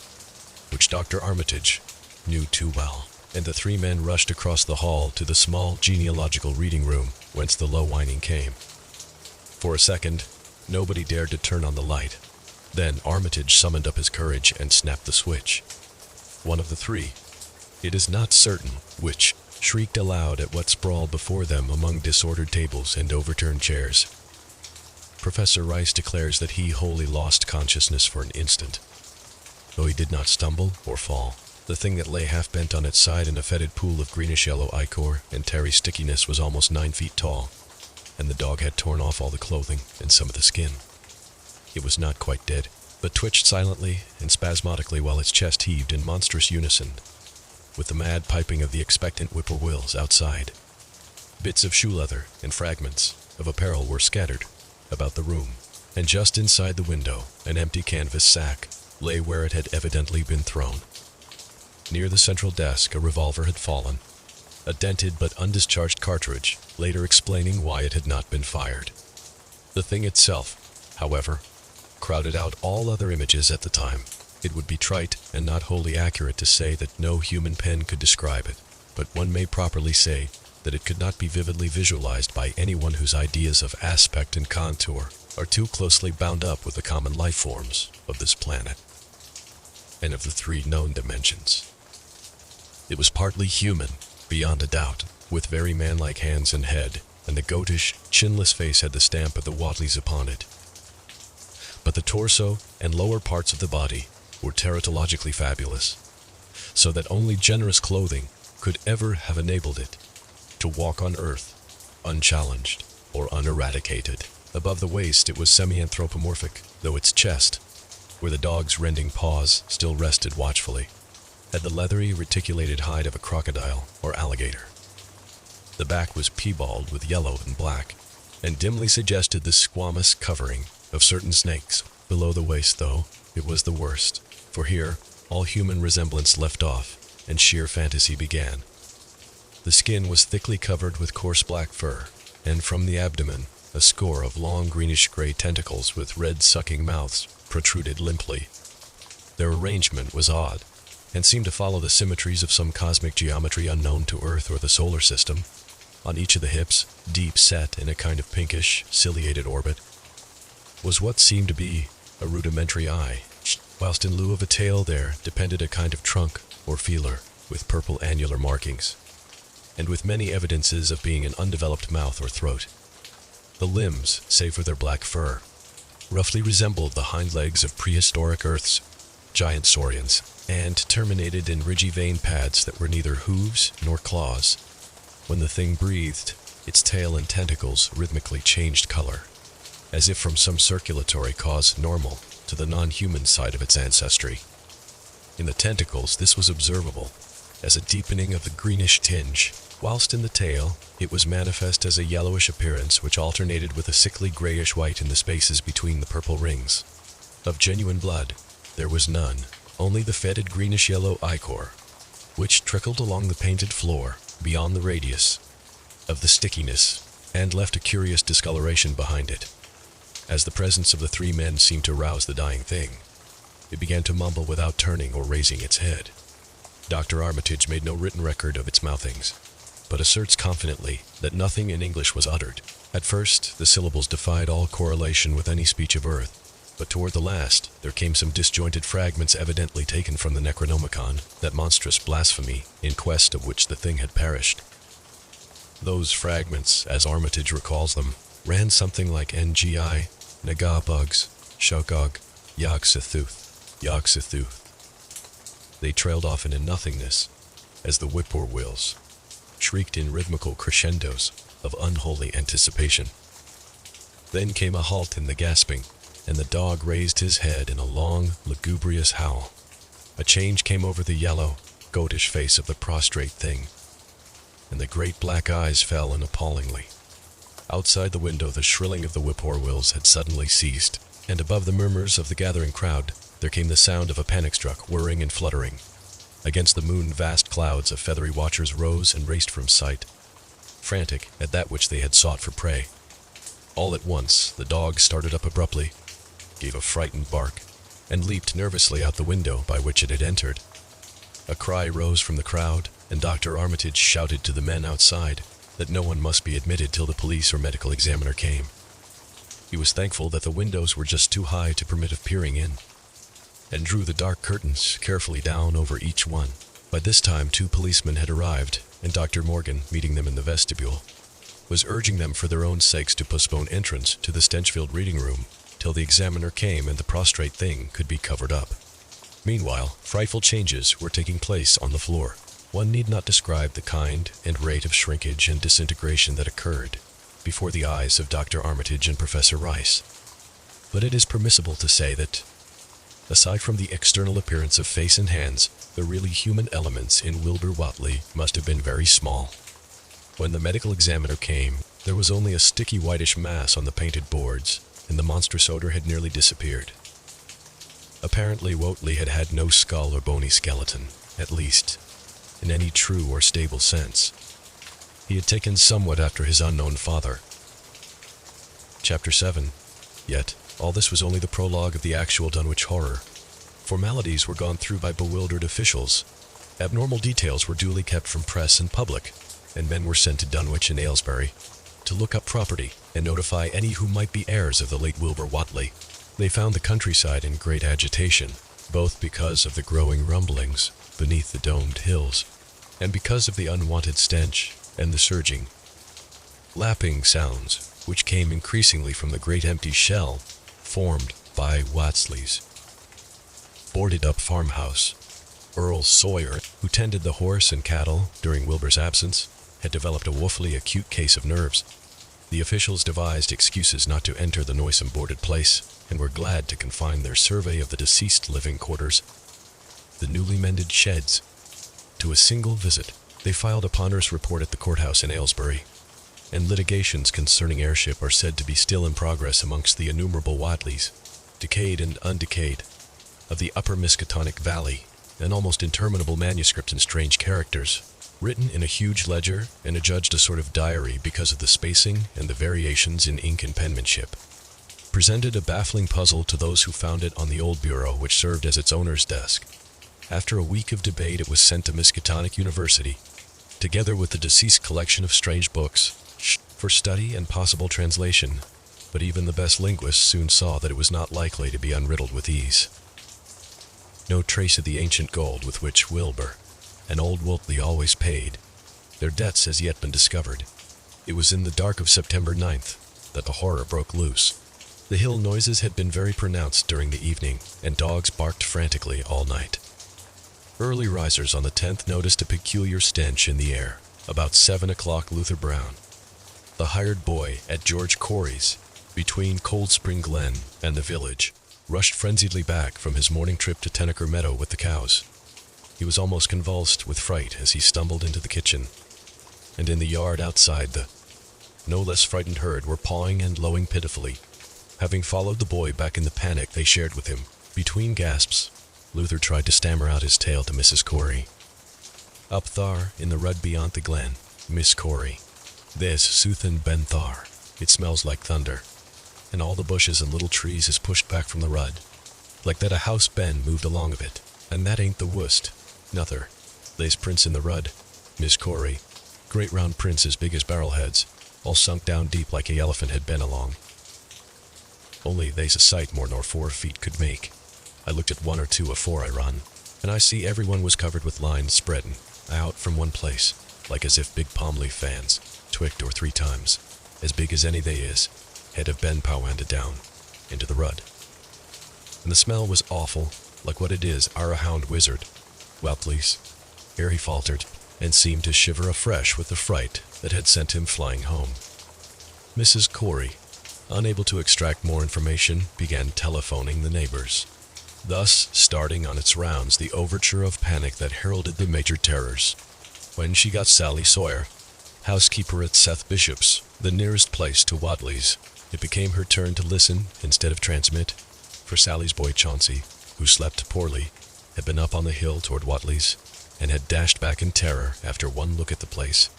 which Dr. Armitage knew too well, and the three men rushed across the hall to the small genealogical reading room whence the low whining came. For a second, nobody dared to turn on the light. Then Armitage summoned up his courage and snapped the switch. One of the three, it is not certain which, shrieked aloud at what sprawled before them among disordered tables and overturned chairs. Professor Rice declares that he wholly lost consciousness for an instant, though he did not stumble or fall. The thing that lay half-bent on its side in a fetid pool of greenish-yellow ichor and tarry stickiness was almost 9 feet tall, and the dog had torn off all the clothing and some of the skin. It was not quite dead, but twitched silently and spasmodically while its chest heaved in monstrous unison with the mad piping of the expectant whippoorwills outside. Bits of shoe leather and fragments of apparel were scattered about the room, and just inside the window an empty canvas sack lay where it had evidently been thrown. Near the central desk a revolver had fallen, a dented but undischarged cartridge, later explaining why it had not been fired. The thing itself, however, crowded out all other images at the time. It would be trite and not wholly accurate to say that no human pen could describe it, but one may properly say that it could not be vividly visualized by anyone whose ideas of aspect and contour are too closely bound up with the common life forms of this planet and of the 3 known dimensions. It was partly human, beyond a doubt, with very man-like hands and head, and the goatish, chinless face had the stamp of the Whatleys upon it. but the torso and lower parts of the body were teratologically fabulous, so that only generous clothing could ever have enabled it to walk on earth unchallenged or uneradicated. Above the waist it was semi-anthropomorphic, though its chest, where the dog's rending paws still rested watchfully, had the leathery, reticulated hide of a crocodile or alligator. The back was piebald with yellow and black, and dimly suggested the squamous covering of certain snakes. Below the waist, though, it was the worst, for here all human resemblance left off, and sheer fantasy began. The skin was thickly covered with coarse black fur, and from the abdomen a score of long greenish-gray tentacles with red sucking mouths protruded limply. Their arrangement was odd, and seemed to follow the symmetries of some cosmic geometry unknown to Earth or the solar system. On each of the hips, deep set in a kind of pinkish, ciliated orbit, was what seemed to be a rudimentary eye, whilst in lieu of a tail there depended a kind of trunk or feeler with purple annular markings, and with many evidences of being an undeveloped mouth or throat. The limbs, save for their black fur, roughly resembled the hind legs of prehistoric Earth's giant saurians, and terminated in ridgy vein pads that were neither hooves nor claws. When the thing breathed, its tail and tentacles rhythmically changed color, as if from some circulatory cause normal to the non-human side of its ancestry. In the tentacles, this was observable as a deepening of the greenish tinge, whilst in the tail it was manifest as a yellowish appearance which alternated with a sickly grayish-white in the spaces between the purple rings. Of genuine blood, there was none, only the fetid greenish-yellow ichor, which trickled along the painted floor beyond the radius of the stickiness, and left a curious discoloration behind it. As the presence of the three men seemed to rouse the dying thing, it began to mumble without turning or raising its head. Dr. Armitage made no written record of its mouthings, but asserts confidently that nothing in English was uttered. At first, the syllables defied all correlation with any speech of Earth, but toward the last, there came some disjointed fragments evidently taken from the Necronomicon, that monstrous blasphemy in quest of which the thing had perished. Those fragments, as Armitage recalls them, ran something like NGI, Nagabugs, Shogog, Yog-Sothuth, Yog-Sothuth. They trailed off into nothingness, as the whippoorwills shrieked in rhythmical crescendos of unholy anticipation. Then came a halt in the gasping, and the dog raised his head in a long, lugubrious howl. A change came over the yellow, goatish face of the prostrate thing, and the great black eyes fell in appallingly. Outside the window the shrilling of the whippoorwills had suddenly ceased, and above the murmurs of the gathering crowd there came the sound of a panic-struck whirring and fluttering. Against the moon vast clouds of feathery watchers rose and raced from sight, frantic at that which they had sought for prey. All at once the dog started up abruptly, gave a frightened bark, and leaped nervously out the window by which it had entered. A cry rose from the crowd, and Dr. Armitage shouted to the men outside that no one must be admitted till the police or medical examiner came. He was thankful that the windows were just too high to permit of peering in, and drew the dark curtains carefully down over each one. By this time 2 policemen had arrived, and Dr. Morgan, meeting them in the vestibule, was urging them for their own sakes to postpone entrance to the stench-filled reading room till the examiner came and the prostrate thing could be covered up. Meanwhile, frightful changes were taking place on the floor. One need not describe the kind and rate of shrinkage and disintegration that occurred before the eyes of Dr. Armitage and Professor Rice. But it is permissible to say that, aside from the external appearance of face and hands, the really human elements in Wilbur Whateley must have been very small. When the medical examiner came, there was only a sticky whitish mass on the painted boards, and the monstrous odor had nearly disappeared. Apparently Whateley had had no skull or bony skeleton, at least, in any true or stable sense. He had taken somewhat after his unknown father. Chapter 7. Yet, all this was only the prologue of the actual Dunwich horror. Formalities were gone through by bewildered officials. Abnormal details were duly kept from press and public, and men were sent to Dunwich and Aylesbury to look up property and notify any who might be heirs of the late Wilbur Whateley. They found the countryside in great agitation, both because of the growing rumblings beneath the domed hills, and because of the unwanted stench and the surging, lapping sounds which came increasingly from the great empty shell formed by Watsley's boarded-up farmhouse. Earl Sawyer, who tended the horse and cattle during Wilbur's absence, had developed a woefully acute case of nerves. The officials devised excuses not to enter the noisome boarded place, and were glad to confine their survey of the deceased living quarters, the newly mended sheds, to a single visit. They filed a ponderous report at the courthouse in Aylesbury, and litigations concerning heirship are said to be still in progress amongst the innumerable Wadleys, decayed and undecayed, of the upper Miskatonic Valley, an almost interminable manuscript in strange characters, written in a huge ledger and adjudged a sort of diary because of the spacing and the variations in ink and penmanship, presented a baffling puzzle to those who found it on the old bureau which served as its owner's desk. After a week of debate, it was sent to Miskatonic University, together with the deceased collection of strange books, for study and possible translation, but even the best linguists soon saw that it was not likely to be unriddled with ease. No trace of the ancient gold with which Wilbur and old Woltley always paid their debts has yet been discovered. It was in the dark of September 9th that the horror broke loose. The hill noises had been very pronounced during the evening, and dogs barked frantically all night. Early risers on the 10th noticed a peculiar stench in the air. About 7 o'clock, Luther Brown, the hired boy at George Corey's, between Cold Spring Glen and the village, rushed frenziedly back from his morning trip to Tennecker Meadow with the cows. He was almost convulsed with fright as he stumbled into the kitchen, and in the yard outside the no less frightened herd were pawing and lowing pitifully. Having followed the boy back in the panic they shared with him, between gasps, Luther tried to stammer out his tale to Mrs. Corey. Up thar, in the rud beyond the glen, Miss Corey, there's soothin' ben thar. It smells like thunder, and all the bushes and little trees is pushed back from the rud, like that a house ben moved along of it, and that ain't the wust. Nuther, they's prints in the rud, Miss Corey, great round prints as big as barrel-heads, all sunk down deep like a elephant had been along. Only they's a sight more nor 4 feet could make. I looked at 1 or 2 afore I run, and I see everyone was covered with lines spreadin' out from one place, like as if big palm leaf fans, twicked or 3 times, as big as any they is, had have been powanded down into the rud. And the smell was awful, like what it is are a hound wizard. Well, please, ere he faltered, and seemed to shiver afresh with the fright that had sent him flying home. Mrs. Corey, unable to extract more information, began telephoning the neighbors, thus starting on its rounds the overture of panic that heralded the major terrors. When she got Sally Sawyer, housekeeper at Seth Bishop's, the nearest place to Wadley's, it became her turn to listen instead of transmit, for Sally's boy Chauncey, who slept poorly, had been up on the hill toward Wadley's, and had dashed back in terror after one look at the place,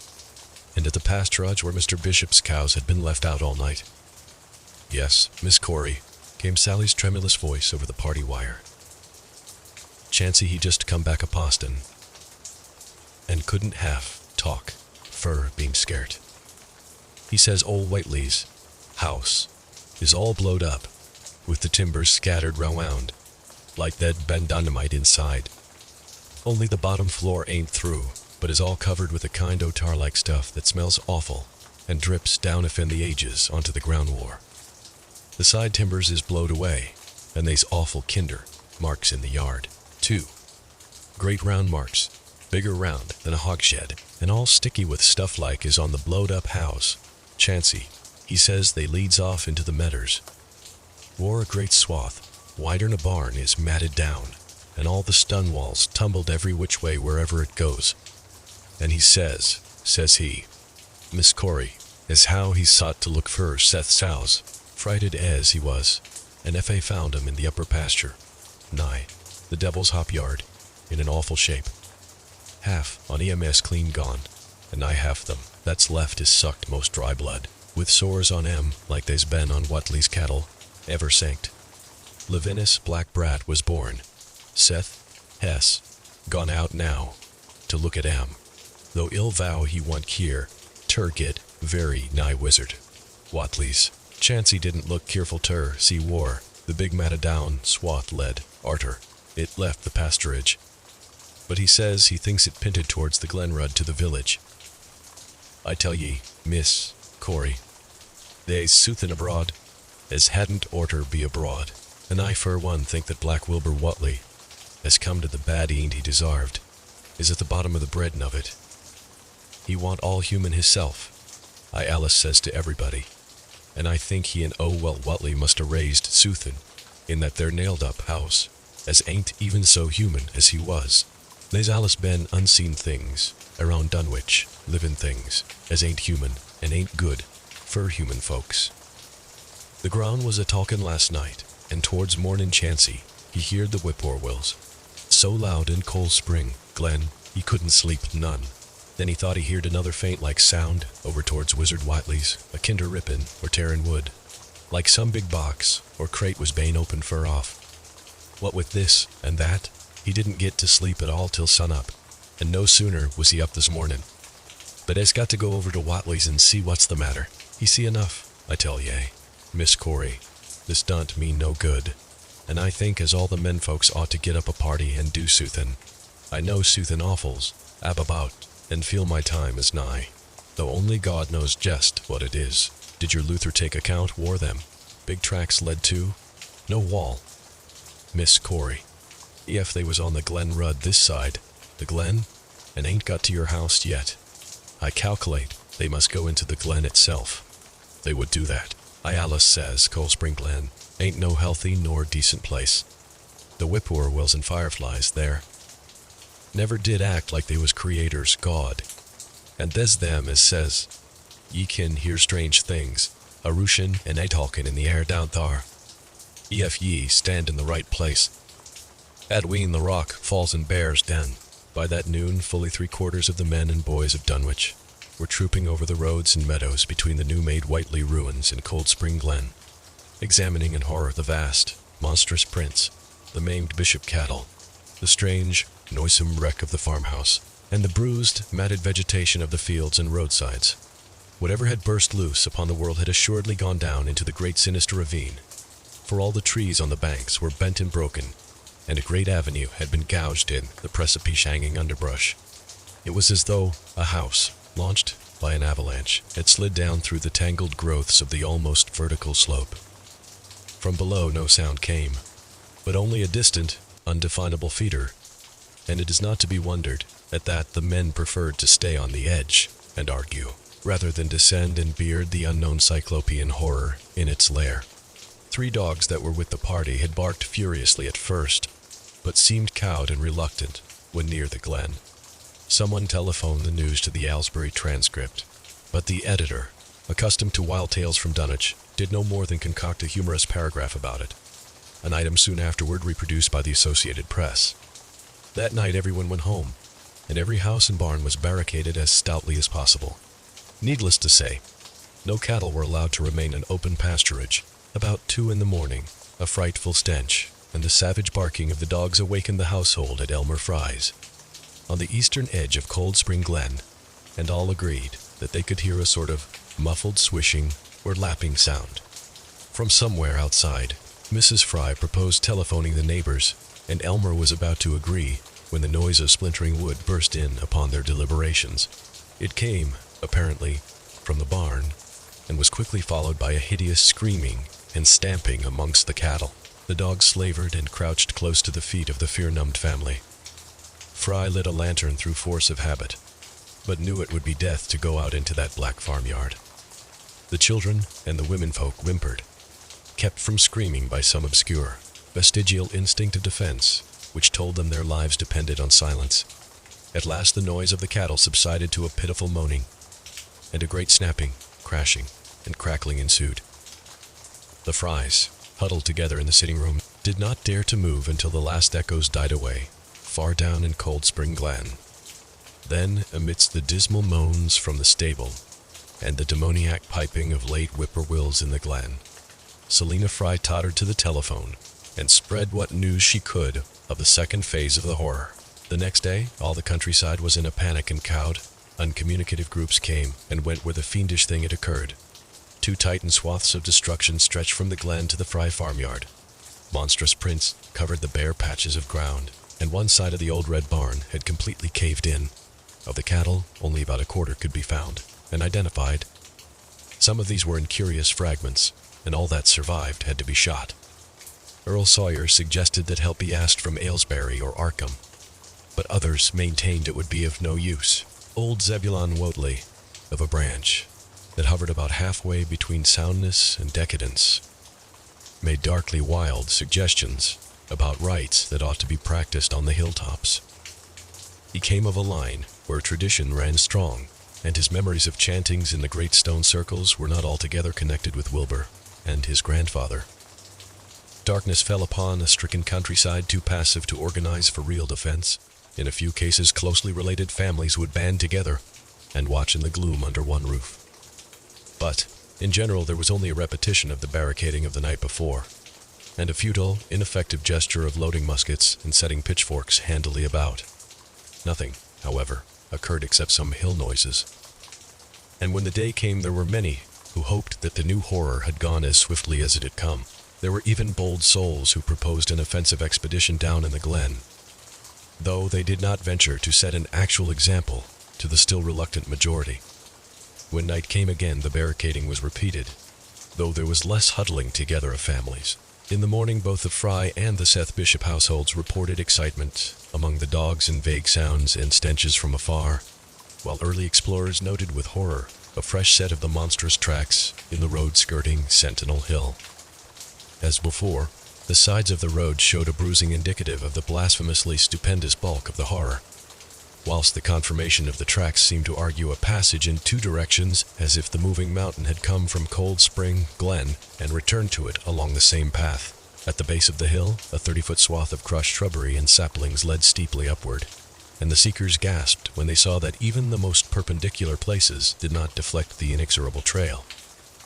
and at the pasturage where Mr. Bishop's cows had been left out all night. Yes, Miss Corey, came Sally's tremulous voice over the party wire. Chancey he just come back a postin', and couldn't half talk, fur being scared. He says old Whiteley's house is all blowed up, with the timbers scattered round, like there'd been dynamite inside. Only the bottom floor ain't through, but is all covered with a kind o' tar-like stuff that smells awful, and drips down in the ages onto the ground war. The side timbers is blowed away, and they's awful kinder marks in the yard, too. Great round marks, bigger round than a hogshed, and all sticky with stuff like is on the blowed-up house. Chancey, he says they leads off into the medders. War a great swath, wider'n a barn, is matted down, and all the stun walls tumbled every which way wherever it goes. And he says he, Miss Corey, as how he sought to look for Seth's house, frighted as he was, and F.A. found him in the upper pasture, nigh the Devil's Hop yard, in an awful shape. Half on EMS clean gone, and nigh half them that's left is sucked most dry blood, with sores on like they's been on Watley's cattle, ever sanked. Levinus Black Brat was born. Seth Hess, gone out now, to look at though ill vow he want here, Turgid, very nigh wizard. Watley's, Chancey didn't look careful see war, the big matted-down swath led, arter, it left the pasturage. But he says he thinks it pinted towards the Glenrud to the village. I tell ye, Miss Corey, they's soothin' abroad, as hadn't orter be abroad. And I for one think that Black Wilbur Whatley has come to the bad end he deserved, is at the bottom of the bread of it. He want all human hisself, I Alice says to everybody, and I think he and Whatley must have raised Soothin in that there nailed-up house, as ain't even so human as he was. There's Alice been unseen things around Dunwich, living things, as ain't human and ain't good for human folks. The ground was a-talkin' last night, and towards mornin' chancy, he heard the whippoorwills. So loud in Cold Spring Glen, he couldn't sleep none. Then he thought he heard another faint like sound over towards Wizard Whiteley's, a kinder rippin' or tearin' wood, like some big box or crate was bane open fur off. What with this and that, he didn't get to sleep at all till sun-up, and no sooner was he up this mornin'. But I's got to go over to Whatley's and see what's the matter. He see enough, I tell ye, Miss Corey. This don't mean no good, and I think as all the men folks ought to get up a party and do soothin'. I know soothin' awfuls, about, and feel my time is nigh, though only God knows just what it is. Did your Luther take account wore them? Big tracks led to? No wall. Miss Corey, if they was on the Glen Rud this side, the Glen, and ain't got to your house yet, I calculate they must go into the Glen itself. They would do that. I Alice says Cold Spring Glen ain't no healthy nor decent place. The whippoorwills and fireflies there never did act like they was Creator's God. And there's them as says, ye can hear strange things, a rooshin' and a talkin' in the air down thar. If ye stand in the right place. Atween the rock falls and bears den. By that noon, fully 3/4 of the men and boys of Dunwich were trooping over the roads and meadows between the new-made Whiteley ruins and Cold Spring Glen, examining in horror the vast, monstrous prints, the maimed bishop cattle, the strange, noisome wreck of the farmhouse, and the bruised, matted vegetation of the fields and roadsides. Whatever had burst loose upon the world had assuredly gone down into the great sinister ravine, for all the trees on the banks were bent and broken, and a great avenue had been gouged in the precipice-hanging underbrush. It was as though a house, launched by an avalanche, had slid down through the tangled growths of the almost vertical slope. From below no sound came, but only a distant, undefinable feeder, and it is not to be wondered at that the men preferred to stay on the edge and argue, rather than descend and beard the unknown cyclopean horror in its lair. 3 dogs that were with the party had barked furiously at first, but seemed cowed and reluctant when near the Glen. Someone telephoned the news to the Aylesbury Transcript, but the editor, accustomed to wild tales from Dunwich, did no more than concoct a humorous paragraph about it, an item soon afterward reproduced by the Associated Press. That night everyone went home, and every house and barn was barricaded as stoutly as possible. Needless to say, no cattle were allowed to remain in open pasturage. About 2 in the morning, a frightful stench and the savage barking of the dogs awakened the household at Elmer Fry's, on the eastern edge of Cold Spring Glen, and all agreed that they could hear a sort of muffled swishing or lapping sound. From somewhere outside, Mrs. Fry proposed telephoning the neighbors, and Elmer was about to agree when the noise of splintering wood burst in upon their deliberations. It came, apparently, from the barn, and was quickly followed by a hideous screaming and stamping amongst the cattle. The dogs slavered and crouched close to the feet of the fear-numbed family. Fry lit a lantern through force of habit, but knew it would be death to go out into that black farmyard. The children and the womenfolk whimpered, kept from screaming by some obscure, vestigial instinct of defense, which told them their lives depended on silence. At last the noise of the cattle subsided to a pitiful moaning, and a great snapping, crashing, and crackling ensued. The Frys, huddled together in the sitting room, did not dare to move until the last echoes died away, far down in Cold Spring Glen. Then, amidst the dismal moans from the stable, and the demoniac piping of late whippoorwills in the glen, Selina Fry tottered to the telephone, and spread what news she could of the second phase of the horror. The next day, all the countryside was in a panic and cowed. Uncommunicative groups came and went where the fiendish thing had occurred. 2 titan swaths of destruction stretched from the glen to the Fry farmyard. Monstrous prints covered the bare patches of ground, and one side of the old red barn had completely caved in. Of the cattle, only about a quarter could be found and identified. Some of these were in curious fragments, and all that survived had to be shot. Earl Sawyer suggested that help be asked from Aylesbury or Arkham, but others maintained it would be of no use. Old Zebulon Whately, of a branch that hovered about halfway between soundness and decadence, made darkly wild suggestions about rites that ought to be practiced on the hilltops. He came of a line where tradition ran strong, and his memories of chantings in the great stone circles were not altogether connected with Wilbur and his grandfather. Darkness fell upon a stricken countryside too passive to organize for real defense. In a few cases, closely related families would band together and watch in the gloom under one roof. But, in general, there was only a repetition of the barricading of the night before, and a futile, ineffective gesture of loading muskets and setting pitchforks handily about. Nothing, however, occurred except some hill noises. And when the day came, there were many who hoped that the new horror had gone as swiftly as it had come. There were even bold souls who proposed an offensive expedition down in the glen, though they did not venture to set an actual example to the still reluctant majority. When night came again, the barricading was repeated, though there was less huddling together of families. In the morning, both the Fry and the Seth Bishop households reported excitement among the dogs and vague sounds and stenches from afar, while early explorers noted with horror a fresh set of the monstrous tracks in the road skirting Sentinel Hill. As before, the sides of the road showed a bruising indicative of the blasphemously stupendous bulk of the horror, whilst the conformation of the tracks seemed to argue a passage in two directions, as if the moving mountain had come from Cold Spring Glen and returned to it along the same path. At the base of the hill, a 30-foot swath of crushed shrubbery and saplings led steeply upward, and the seekers gasped when they saw that even the most perpendicular places did not deflect the inexorable trail.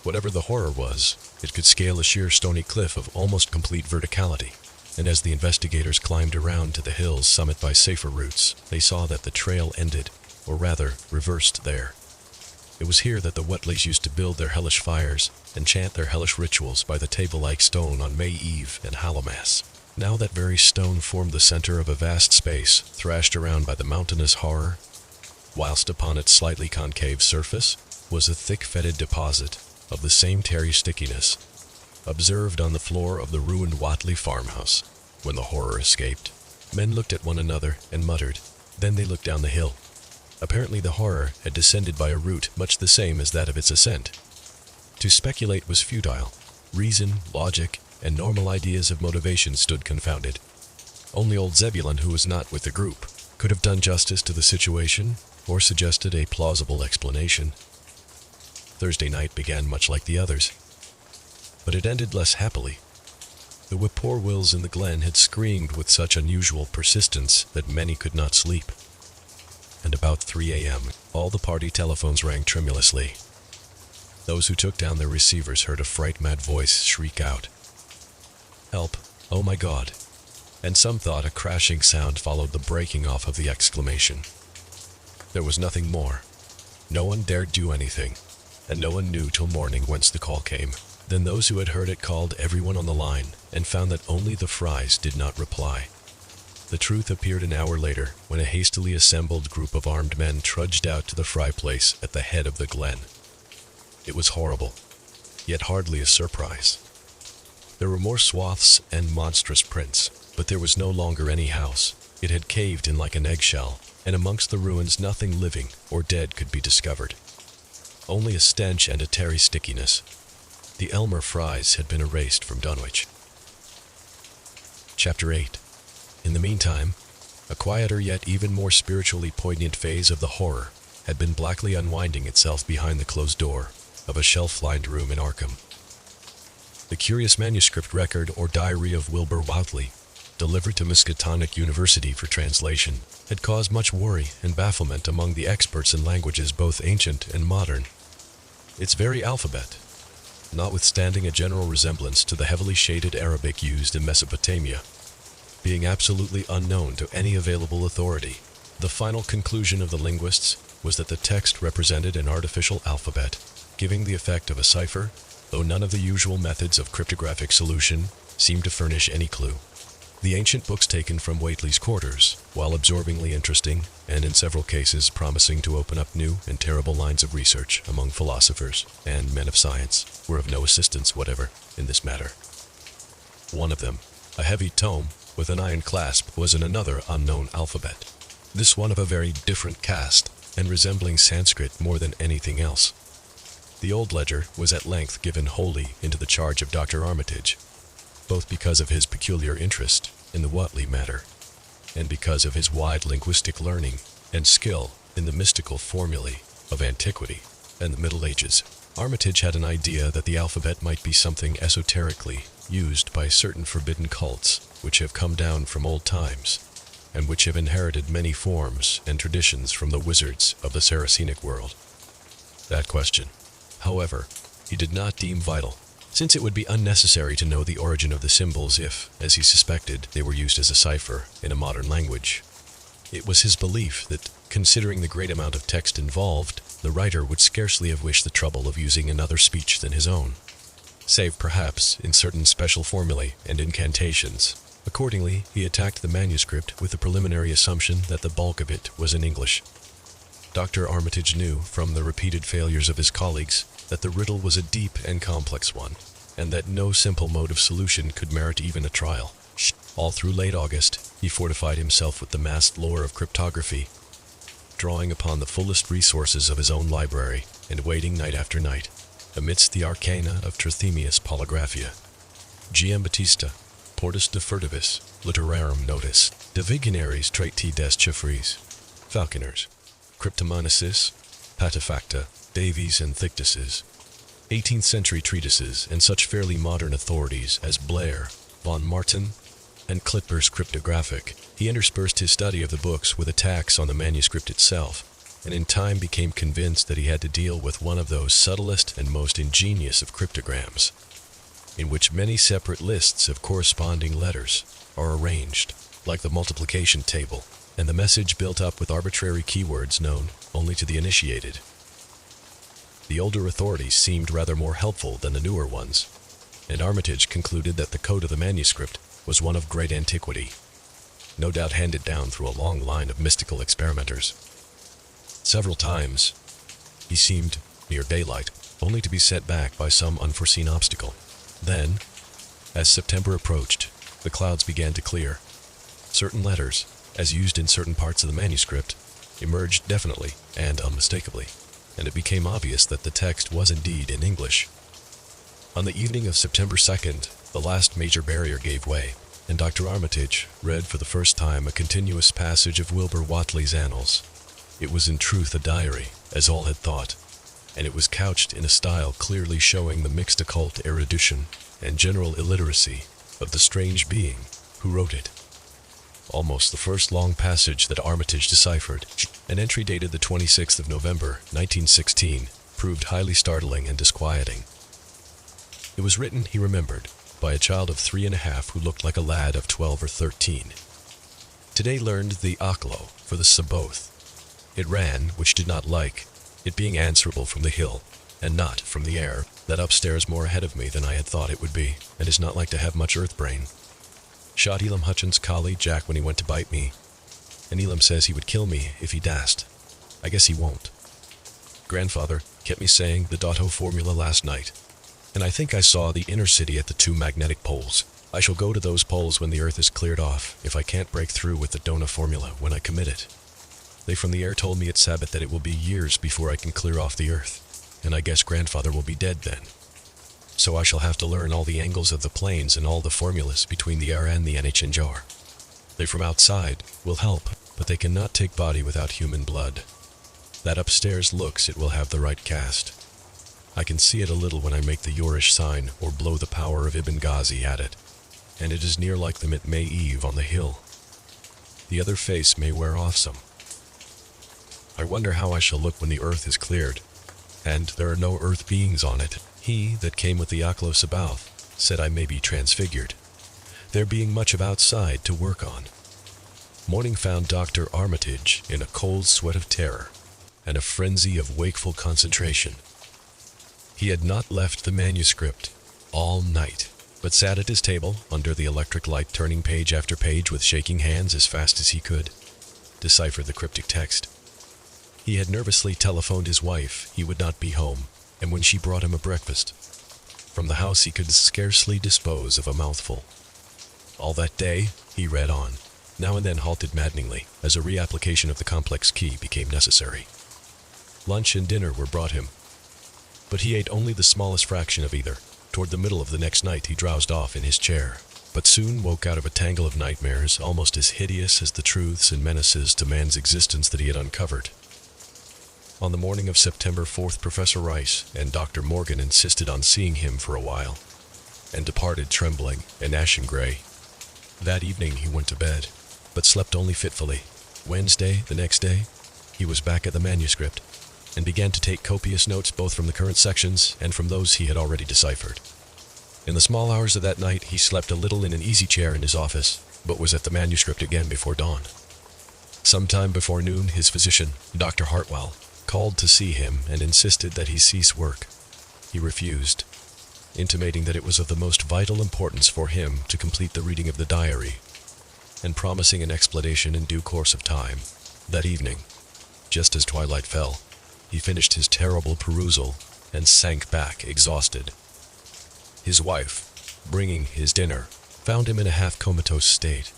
Whatever the horror was, it could scale a sheer stony cliff of almost complete verticality, and as the investigators climbed around to the hill's summit by safer routes, they saw that the trail ended, or rather, reversed there. It was here that the Whateleys used to build their hellish fires and chant their hellish rituals by the table-like stone on May Eve and Hallowmass. Now that very stone formed the center of a vast space thrashed around by the mountainous horror, whilst upon its slightly concave surface was a thick fetid deposit of the same tarry stickiness observed on the floor of the ruined Whatley farmhouse when the horror escaped. Men looked at one another and muttered. Then they looked down the hill. Apparently the horror had descended by a route much the same as that of its ascent. To speculate was futile. Reason, logic, and normal ideas of motivation stood confounded. Only old Zebulon, who was not with the group, could have done justice to the situation or suggested a plausible explanation. Thursday night began much like the others, but it ended less happily. The whippoorwills in the glen had screamed with such unusual persistence that many could not sleep, and about 3 a.m. all the party telephones rang tremulously. Those who took down their receivers heard a fright-mad voice shriek out, "Help! Oh my God!" And some thought a crashing sound followed the breaking off of the exclamation. There was nothing more. No one dared do anything, and no one knew till morning whence the call came. Then those who had heard it called everyone on the line and found that only the Frys did not reply. The truth appeared an hour later when a hastily assembled group of armed men trudged out to the Fry place at the head of the glen. It was horrible, yet hardly a surprise. There were more swaths and monstrous prints, but there was no longer any house. It had caved in like an eggshell, and amongst the ruins nothing living or dead could be discovered. Only a stench and a tarry stickiness. The Elmer Frys had been erased from Dunwich. Chapter 8. In the meantime, a quieter yet even more spiritually poignant phase of the horror had been blackly unwinding itself behind the closed door of a shelf-lined room in Arkham. The curious manuscript record or diary of Wilbur Whately, delivered to Miskatonic University for translation, had caused much worry and bafflement among the experts in languages both ancient and modern. Its very alphabet, notwithstanding a general resemblance to the heavily shaded Arabic used in Mesopotamia, being absolutely unknown to any available authority. The final conclusion of the linguists was that the text represented an artificial alphabet, giving the effect of a cipher, though none of the usual methods of cryptographic solution seemed to furnish any clue. The ancient books taken from Whately's quarters, while absorbingly interesting and in several cases promising to open up new and terrible lines of research among philosophers and men of science, were of no assistance whatever in this matter. One of them, A heavy tome with an iron clasp was in another unknown alphabet, this one of a very different cast and resembling Sanskrit more than anything else. The old ledger was at length given wholly into the charge of Dr. Armitage, both because of his peculiar interest in the Whately matter, and because of his wide linguistic learning and skill in the mystical formulae of antiquity and the Middle Ages. Armitage had an idea that the alphabet might be something esoterically used by certain forbidden cults which have come down from old times, and which have inherited many forms and traditions from the wizards of the Saracenic world. That question, however, he did not deem vital, since it would be unnecessary to know the origin of the symbols if, as he suspected, they were used as a cipher in a modern language. It was his belief that, considering the great amount of text involved, the writer would scarcely have wished the trouble of using another speech than his own, save perhaps in certain special formulae and incantations. Accordingly, he attacked the manuscript with the preliminary assumption that the bulk of it was in English. Dr. Armitage knew, from the repeated failures of his colleagues, that the riddle was a deep and complex one, and that no simple mode of solution could merit even a trial. All through late August, he fortified himself with the massed lore of cryptography, drawing upon the fullest resources of his own library, and waiting night after night, amidst the arcana of Trithemius Polygraphia, Giambattista, Portus de Furtivis, Literarum Notis, De Visionaries Traiti des Chiffres, Falconers, Cryptomnesis, Patefacta, Davies and Thictises, 18th century treatises, and such fairly modern authorities as Blair, von Martin, and Clipper's Cryptographic. He interspersed his study of the books with attacks on the manuscript itself, and in time became convinced that he had to deal with one of those subtlest and most ingenious of cryptograms, in which many separate lists of corresponding letters are arranged, like the multiplication table, and the message built up with arbitrary keywords known only to the initiated. The older authorities seemed rather more helpful than the newer ones, and Armitage concluded that the code of the manuscript was one of great antiquity, no doubt handed down through a long line of mystical experimenters. Several times, he seemed near daylight, only to be set back by some unforeseen obstacle. Then, as September approached, the clouds began to clear. Certain letters, as used in certain parts of the manuscript, emerged definitely and unmistakably, and it became obvious that the text was indeed in English. On the evening of September 2nd, the last major barrier gave way, and Dr. Armitage read for the first time a continuous passage of Wilbur Whately's Annals. It was in truth a diary, as all had thought, and it was couched in a style clearly showing the mixed occult erudition and general illiteracy of the strange being who wrote it. Almost the first long passage that Armitage deciphered, an entry dated the 26th of November, 1916, proved highly startling and disquieting. It was written, he remembered, by a child of 3 1/2 who looked like a lad of 12 or 13. Today learned the Aklo for the Saboth. It ran, which did not like, it being answerable from the hill, and not from the air, that upstairs more ahead of me than I had thought it would be, and is not like to have much earth brain. Shot Elam Hutchins' collie Jack when he went to bite me, and Elam says he would kill me if he dast. I guess he won't. Grandfather kept me saying the Dotto formula last night, and I think I saw the inner city at the 2 magnetic poles. I shall go to those poles when the earth is cleared off, if I can't break through with the Dona formula when I commit it. They from the air told me at Sabbath that it will be years before I can clear off the earth, and I guess Grandfather will be dead then. So I shall have to learn all the angles of the planes and all the formulas between the air and the NH&JAR. They from outside will help, but they cannot take body without human blood. That upstairs looks it will have the right cast. I can see it a little when I make the Yorish sign or blow the power of Ibn Ghazi at it, and it is near like them at May Eve on the hill. The other face may wear off some. I wonder how I shall look when the earth is cleared, and there are no earth beings on it. He that came with the Aklo Sabaoth said I may be transfigured, there being much of outside to work on. Morning found Dr. Armitage in a cold sweat of terror and a frenzy of wakeful concentration. He had not left the manuscript all night, but sat at his table under the electric light, turning page after page with shaking hands as fast as he could decipher the cryptic text. He had nervously telephoned his wife he would not be home, and when she brought him a breakfast, from the house he could scarcely dispose of a mouthful. All that day, he read on, now and then halted maddeningly as a reapplication of the complex key became necessary. Lunch and dinner were brought him, but he ate only the smallest fraction of either. Toward the middle of the next night he drowsed off in his chair, but soon woke out of a tangle of nightmares almost as hideous as the truths and menaces to man's existence that he had uncovered. On the morning of September 4th, Professor Rice and Dr. Morgan insisted on seeing him for a while, and departed trembling and ashen gray. That evening he went to bed, but slept only fitfully. Wednesday, the next day, he was back at the manuscript, and began to take copious notes both from the current sections and from those he had already deciphered. In the small hours of that night he slept a little in an easy chair in his office, but was at the manuscript again before dawn. Sometime before noon his physician, Dr. Hartwell, called to see him and insisted that he cease work. He refused, intimating that it was of the most vital importance for him to complete the reading of the diary, and promising an explanation in due course of time. That evening, just as twilight fell, he finished his terrible perusal and sank back exhausted. His wife, bringing his dinner, found him in a half-comatose state,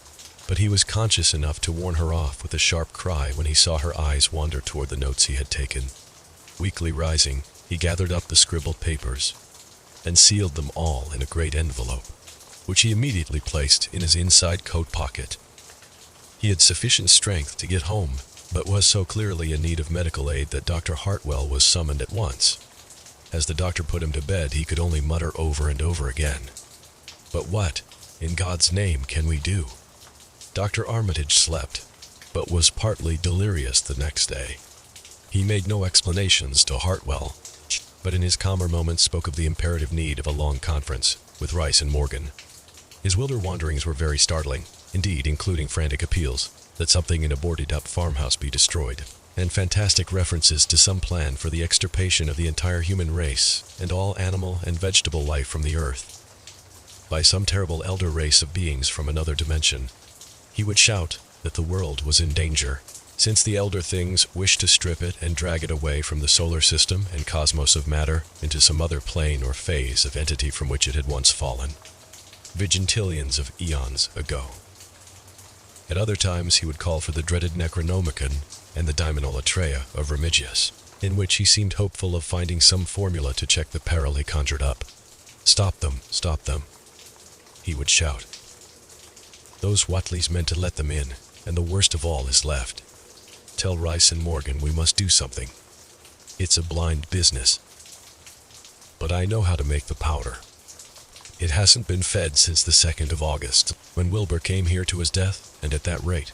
but he was conscious enough to warn her off with a sharp cry when he saw her eyes wander toward the notes he had taken. Weakly rising, he gathered up the scribbled papers and sealed them all in a great envelope, which he immediately placed in his inside coat pocket. He had sufficient strength to get home, but was so clearly in need of medical aid that Dr. Hartwell was summoned at once. As the doctor put him to bed, he could only mutter over and over again, "But what, in God's name, can we do?" Dr. Armitage slept, but was partly delirious the next day. He made no explanations to Hartwell, but in his calmer moments spoke of the imperative need of a long conference with Rice and Morgan. His wilder wanderings were very startling, indeed, including frantic appeals that something in a boarded-up farmhouse be destroyed, and fantastic references to some plan for the extirpation of the entire human race and all animal and vegetable life from the earth by some terrible elder race of beings from another dimension. He would shout that the world was in danger, since the elder things wished to strip it and drag it away from the solar system and cosmos of matter into some other plane or phase of entity from which it had once fallen, vigintillions of eons ago. At other times he would call for the dreaded Necronomicon and the Daimonolatreia of Remigius, in which he seemed hopeful of finding some formula to check the peril he conjured up. Stop them, he would shout. Those Whatleys meant to let them in, and the worst of all is left. Tell Rice and Morgan we must do something. It's a blind business. But I know how to make the powder. It hasn't been fed since the 2nd of August, when Wilbur came here to his death, and at that rate.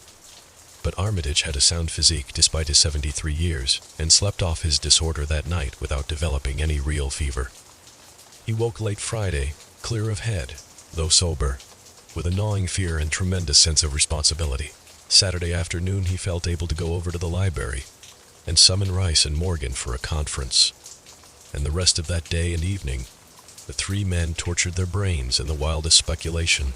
But Armitage had a sound physique despite his 73 years, and slept off his disorder that night without developing any real fever. He woke late Friday, clear of head, though sober, with a gnawing fear and tremendous sense of responsibility. Saturday afternoon he felt able to go over to the library and summon Rice and Morgan for a conference. And the rest of that day and evening, the three men tortured their brains in the wildest speculation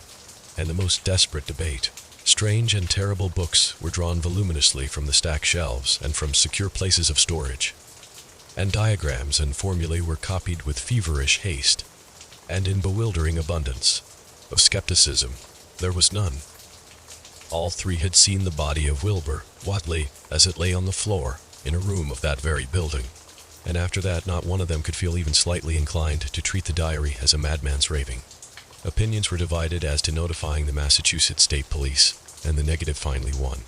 and the most desperate debate. Strange and terrible books were drawn voluminously from the stacked shelves and from secure places of storage, and diagrams and formulae were copied with feverish haste, and in bewildering abundance. Of skepticism, there was none. All three had seen the body of Wilbur Whatley as it lay on the floor in a room of that very building, and after that not one of them could feel even slightly inclined to treat the diary as a madman's raving. Opinions were divided as to notifying the Massachusetts State Police, and the negative finally won.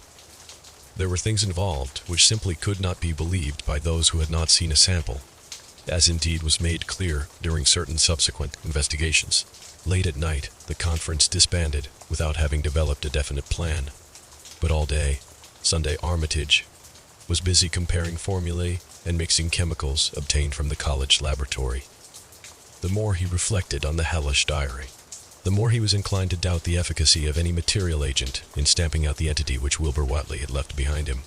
There were things involved which simply could not be believed by those who had not seen a sample, as indeed was made clear during certain subsequent investigations. Late at night, the conference disbanded without having developed a definite plan. But all day, Sunday Armitage was busy comparing formulae and mixing chemicals obtained from the college laboratory. The more he reflected on the hellish diary, the more he was inclined to doubt the efficacy of any material agent in stamping out the entity which Wilbur Whatley had left behind him.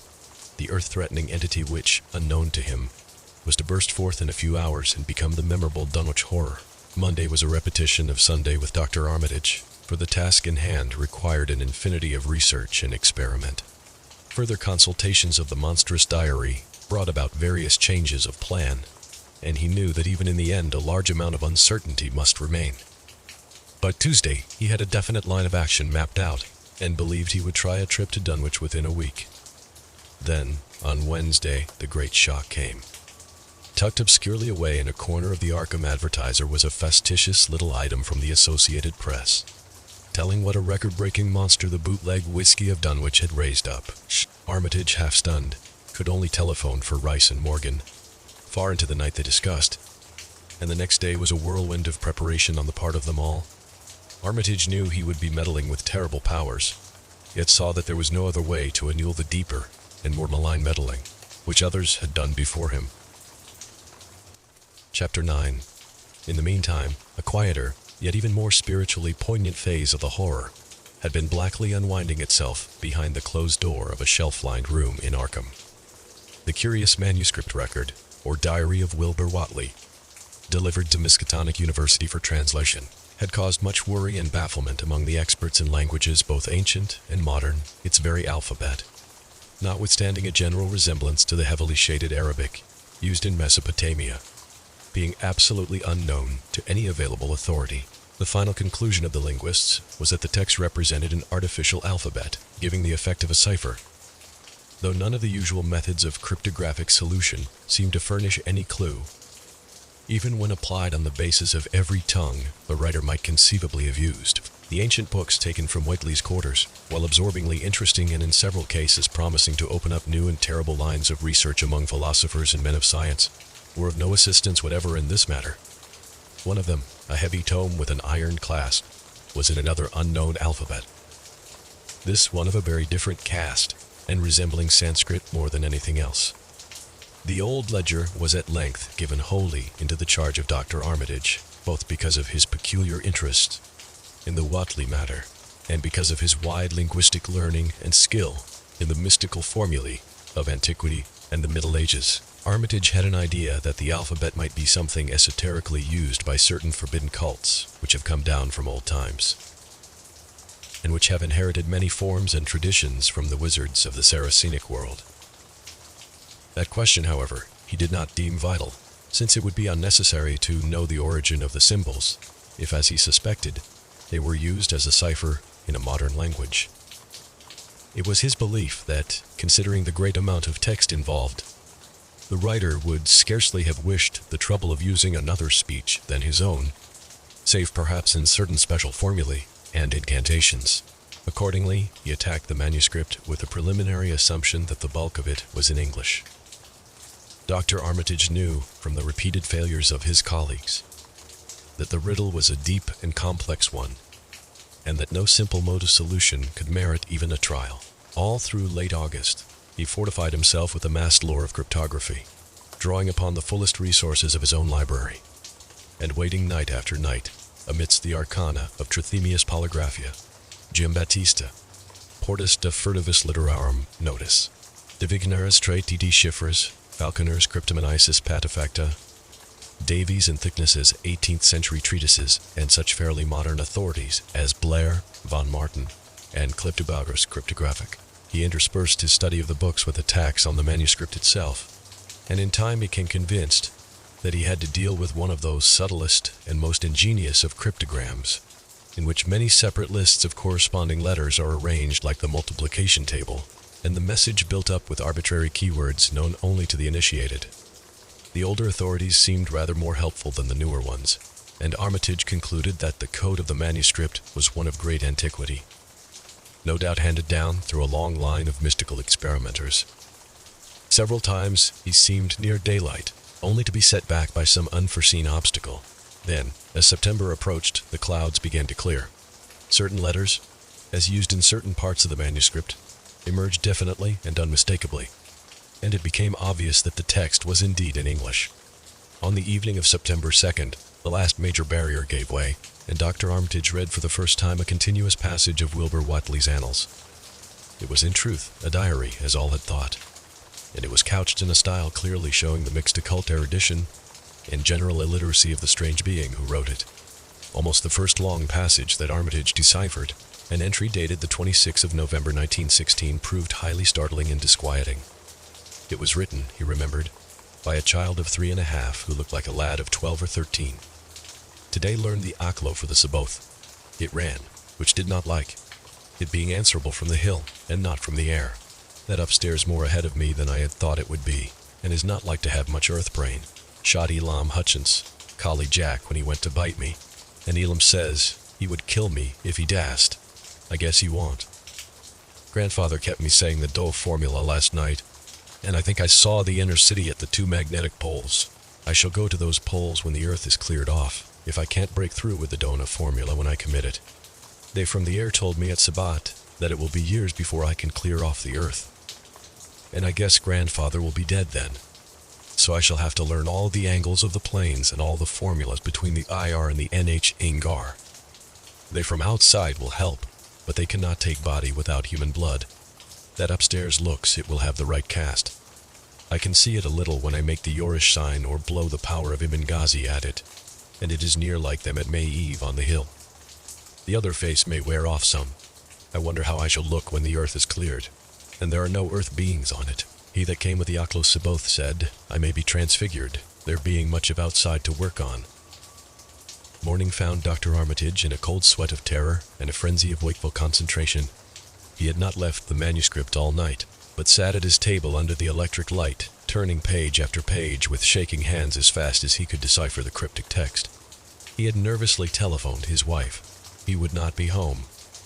The earth-threatening entity which, unknown to him, was to burst forth in a few hours and become the memorable Dunwich horror. Monday was a repetition of Sunday with Dr. Armitage, for the task in hand required an infinity of research and experiment. Further consultations of the monstrous diary brought about various changes of plan, and he knew that even in the end a large amount of uncertainty must remain. By Tuesday, he had a definite line of action mapped out and believed he would try a trip to Dunwich within a week. Then, on Wednesday, the great shock came. Tucked obscurely away in a corner of the Arkham Advertiser was a facetious little item from the Associated Press, telling what a record-breaking monster the bootleg whiskey of Dunwich had raised up. Armitage, half stunned, could only telephone for Rice and Morgan. Far into the night they discussed, and the next day was a whirlwind of preparation on the part of them all. Armitage knew he would be meddling with terrible powers, yet saw that there was no other way to annul the deeper and more malign meddling, which others had done before him. Chapter 9. In the meantime, a quieter, yet even more spiritually poignant phase of the horror had been blackly unwinding itself behind the closed door of a shelf-lined room in Arkham. The curious manuscript record, or Diary of Wilbur Whately, delivered to Miskatonic University for translation, had caused much worry and bafflement among the experts in languages both ancient and modern, its very alphabet. Notwithstanding a general resemblance to the heavily shaded Arabic used in Mesopotamia, being absolutely unknown to any available authority, the final conclusion of the linguists was that the text represented an artificial alphabet, giving the effect of a cipher. Though none of the usual methods of cryptographic solution seemed to furnish any clue, even when applied on the basis of every tongue the writer might conceivably have used. The ancient books taken from Whiteley's quarters, while absorbingly interesting and in several cases promising to open up new and terrible lines of research among philosophers and men of science, were of no assistance whatever in this matter. One of them, a heavy tome with an iron clasp, was in another unknown alphabet. This one of a very different cast, and resembling Sanskrit more than anything else. The old ledger was at length given wholly into the charge of Dr. Armitage, both because of his peculiar interest in the Whately matter, and because of his wide linguistic learning and skill in the mystical formulae of antiquity and the Middle Ages. Armitage had an idea that the alphabet might be something esoterically used by certain forbidden cults which have come down from old times, and which have inherited many forms and traditions from the wizards of the Saracenic world. That question, however, he did not deem vital, since it would be unnecessary to know the origin of the symbols, if, as he suspected, they were used as a cipher in a modern language. It was his belief that, considering the great amount of text involved, the writer would scarcely have wished the trouble of using another speech than his own, save perhaps in certain special formulae and incantations. Accordingly, he attacked the manuscript with a preliminary assumption that the bulk of it was in English. Dr. Armitage knew, from the repeated failures of his colleagues, that the riddle was a deep and complex one, and that no simple mode of solution could merit even a trial. All through late August, he fortified himself with a vast lore of cryptography, drawing upon the fullest resources of his own library, and waiting night after night amidst the arcana of Trithemius Polygraphia, Giambattista, Portus de Furtivus Literarum Notis, Divigneris Traititi Chiffres, Falconer's Cryptomanisis Patefacta, Davies and Thickness's 18th century treatises, and such fairly modern authorities as Blair, von Martin, and Klyptobaurus Cryptographic. He interspersed his study of the books with attacks on the manuscript itself, and in time became convinced that he had to deal with one of those subtlest and most ingenious of cryptograms, in which many separate lists of corresponding letters are arranged like the multiplication table, and the message built up with arbitrary keywords known only to the initiated. The older authorities seemed rather more helpful than the newer ones, and Armitage concluded that the code of the manuscript was one of great antiquity, no doubt handed down through a long line of mystical experimenters. Several times he seemed near daylight, only to be set back by some unforeseen obstacle. Then, as September approached, the clouds began to clear. Certain letters, as used in certain parts of the manuscript, emerged definitely and unmistakably, and it became obvious that the text was indeed in English. On the evening of September 2nd, the last major barrier gave way, and Dr. Armitage read for the first time a continuous passage of Wilbur Whately's annals. It was in truth a diary, as all had thought, and it was couched in a style clearly showing the mixed occult erudition and general illiteracy of the strange being who wrote it. Almost the first long passage that Armitage deciphered, an entry dated the 26th of November 1916, proved highly startling and disquieting. It was written, he remembered, by a child of 3.5 who looked like a lad of 12 or 13. Today learned the Aklo for the Saboth, It ran, which did not like, it being answerable from the hill and not from the air. That upstairs more ahead of me than I had thought it would be, and is not like to have much earth brain. Shot Elam Hutchins, Collie Jack, when he went to bite me, and Elam says he would kill me if he dast. I guess he won't. Grandfather kept me saying the Dove formula last night, and I think I saw the inner city at the 2 magnetic poles. I shall go to those poles when the earth is cleared off, if I can't break through with the Dona formula when I commit it. They from the air told me at Sabat that it will be years before I can clear off the earth. And I guess Grandfather will be dead then. So I shall have to learn all the angles of the planes and all the formulas between the IR and the NH Ingar. They from outside will help, but they cannot take body without human blood. That upstairs looks it will have the right cast. I can see it a little when I make the Yorish sign or blow the power of Ibn Ghazi at it, and it is near like them at May Eve on the hill. The other face may wear off some. I wonder how I shall look when the earth is cleared, and there are no earth beings on it. He that came with the Aklos Saboth said, I may be transfigured, there being much of outside to work on. Morning found Dr. Armitage in a cold sweat of terror and a frenzy of wakeful concentration. He had not left the manuscript all night, but sat at his table under the electric light, turning page after page with shaking hands as fast as he could decipher the cryptic text. He had nervously telephoned his wife. He would not be home,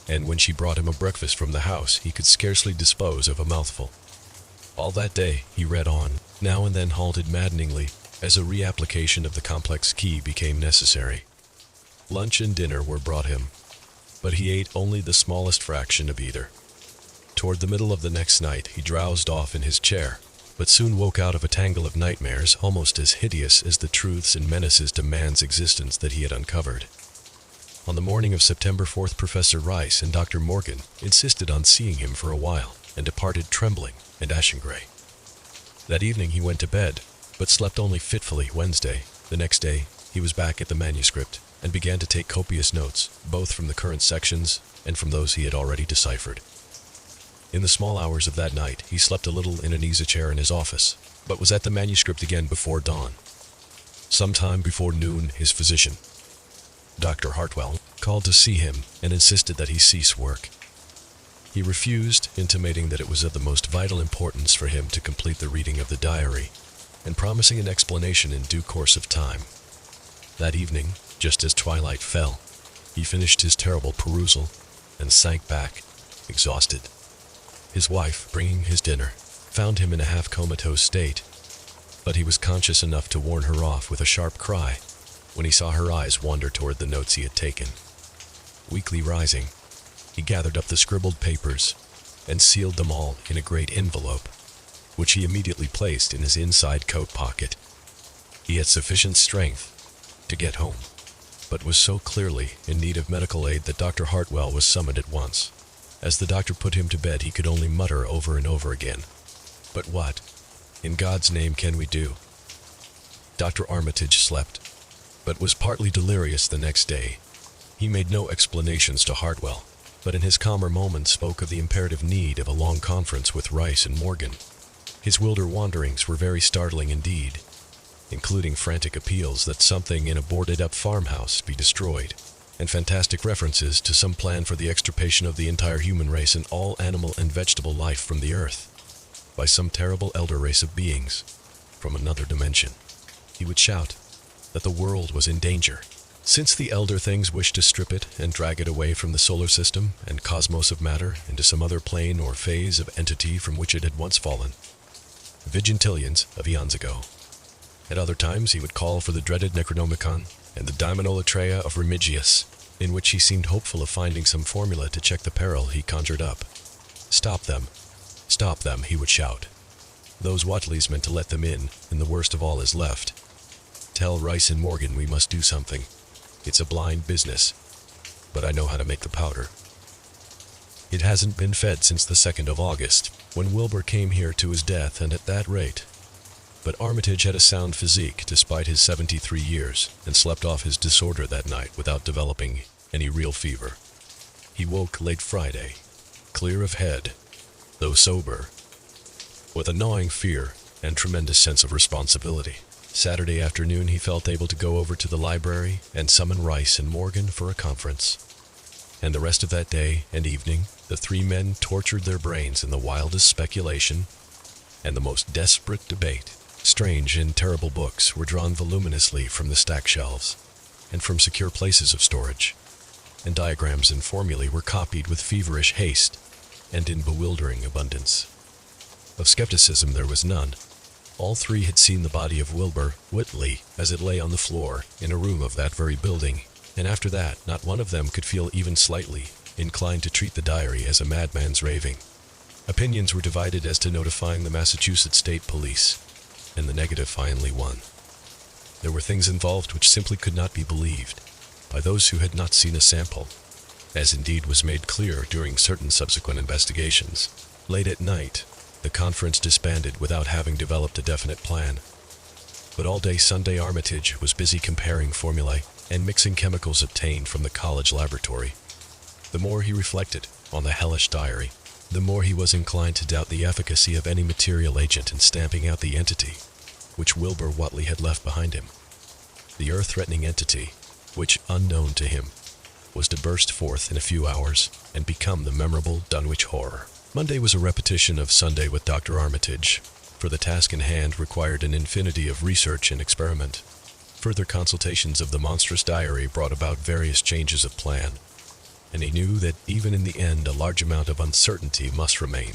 and when she brought him a breakfast from the house, he could scarcely dispose of a mouthful. All that day he read on, now and then halted maddeningly, as a reapplication of the complex key became necessary. Lunch and dinner were brought him, but he ate only the smallest fraction of either. Toward the middle of the next night he drowsed off in his chair, but soon woke out of a tangle of nightmares almost as hideous as the truths and menaces to man's existence that he had uncovered. On the morning of September 4th, Professor Rice and Dr. Morgan insisted on seeing him for a while, and departed trembling and ashen-gray. That evening he went to bed, but slept only fitfully Wednesday. The next day he was back at the manuscript, and began to take copious notes, both from the current sections and from those he had already deciphered. In the small hours of that night he slept a little in an easy-chair in his office, but was at the manuscript again before dawn. Some time before noon his physician, Dr. Hartwell, called to see him and insisted that he cease work. He refused, intimating that it was of the most vital importance for him to complete the reading of the diary, and promising an explanation in due course of time. That evening, just as twilight fell, he finished his terrible perusal and sank back, exhausted. His wife, bringing his dinner, found him in a half-comatose state, but he was conscious enough to warn her off with a sharp cry when he saw her eyes wander toward the notes he had taken. Weakly rising, he gathered up the scribbled papers and sealed them all in a great envelope, which he immediately placed in his inside coat pocket. He had sufficient strength to get home, but was so clearly in need of medical aid that Dr. Hartwell was summoned at once. As the doctor put him to bed, he could only mutter over and over again, "But what, in God's name, can we do?" Dr. Armitage slept, but was partly delirious the next day. He made no explanations to Hartwell, but in his calmer moments spoke of the imperative need of a long conference with Rice and Morgan. His wilder wanderings were very startling indeed, including frantic appeals that something in a boarded-up farmhouse be destroyed, and fantastic references to some plan for the extirpation of the entire human race and all animal and vegetable life from the earth, by some terrible elder race of beings from another dimension. He would shout that the world was in danger, since the elder things wished to strip it and drag it away from the solar system and cosmos of matter into some other plane or phase of entity from which it had once fallen, vigintillions of eons ago. At other times he would call for the dreaded Necronomicon and the Daimonolatreia of Remigius, in which he seemed hopeful of finding some formula to check the peril he conjured up. Stop them, he would shout. Those Watleys meant to let them in, and the worst of all is left. Tell Rice and Morgan we must do something. It's a blind business, but I know how to make the powder. It hasn't been fed since the 2nd of August, when Wilbur came here to his death, and at that rate. But Armitage had a sound physique despite his 73 years, and slept off his disorder that night without developing any real fever. He woke late Friday, clear of head, though sober, with a gnawing fear and tremendous sense of responsibility. Saturday afternoon he felt able to go over to the library and summon Rice and Morgan for a conference. And the rest of that day and evening, the three men tortured their brains in the wildest speculation and the most desperate debate. Strange and terrible books were drawn voluminously from the stack shelves and from secure places of storage, and diagrams and formulae were copied with feverish haste and in bewildering abundance. Of skepticism there was none. All three had seen the body of Wilbur Whitley as it lay on the floor in a room of that very building, and after that not one of them could feel even slightly inclined to treat the diary as a madman's raving. Opinions were divided as to notifying the Massachusetts State Police, and the negative finally won. There were things involved which simply could not be believed by those who had not seen a sample, as indeed was made clear during certain subsequent investigations. Late at night, the conference disbanded without having developed a definite plan. But all day Sunday Armitage was busy comparing formulae and mixing chemicals obtained from the college laboratory. The more he reflected on the hellish diary, the more he was inclined to doubt the efficacy of any material agent in stamping out the entity which Wilbur Whitley had left behind him. The earth-threatening entity, which, unknown to him, was to burst forth in a few hours and become the memorable Dunwich horror. Monday was a repetition of Sunday with Dr. Armitage, for the task in hand required an infinity of research and experiment. Further consultations of the monstrous diary brought about various changes of plan, and he knew that even in the end a large amount of uncertainty must remain.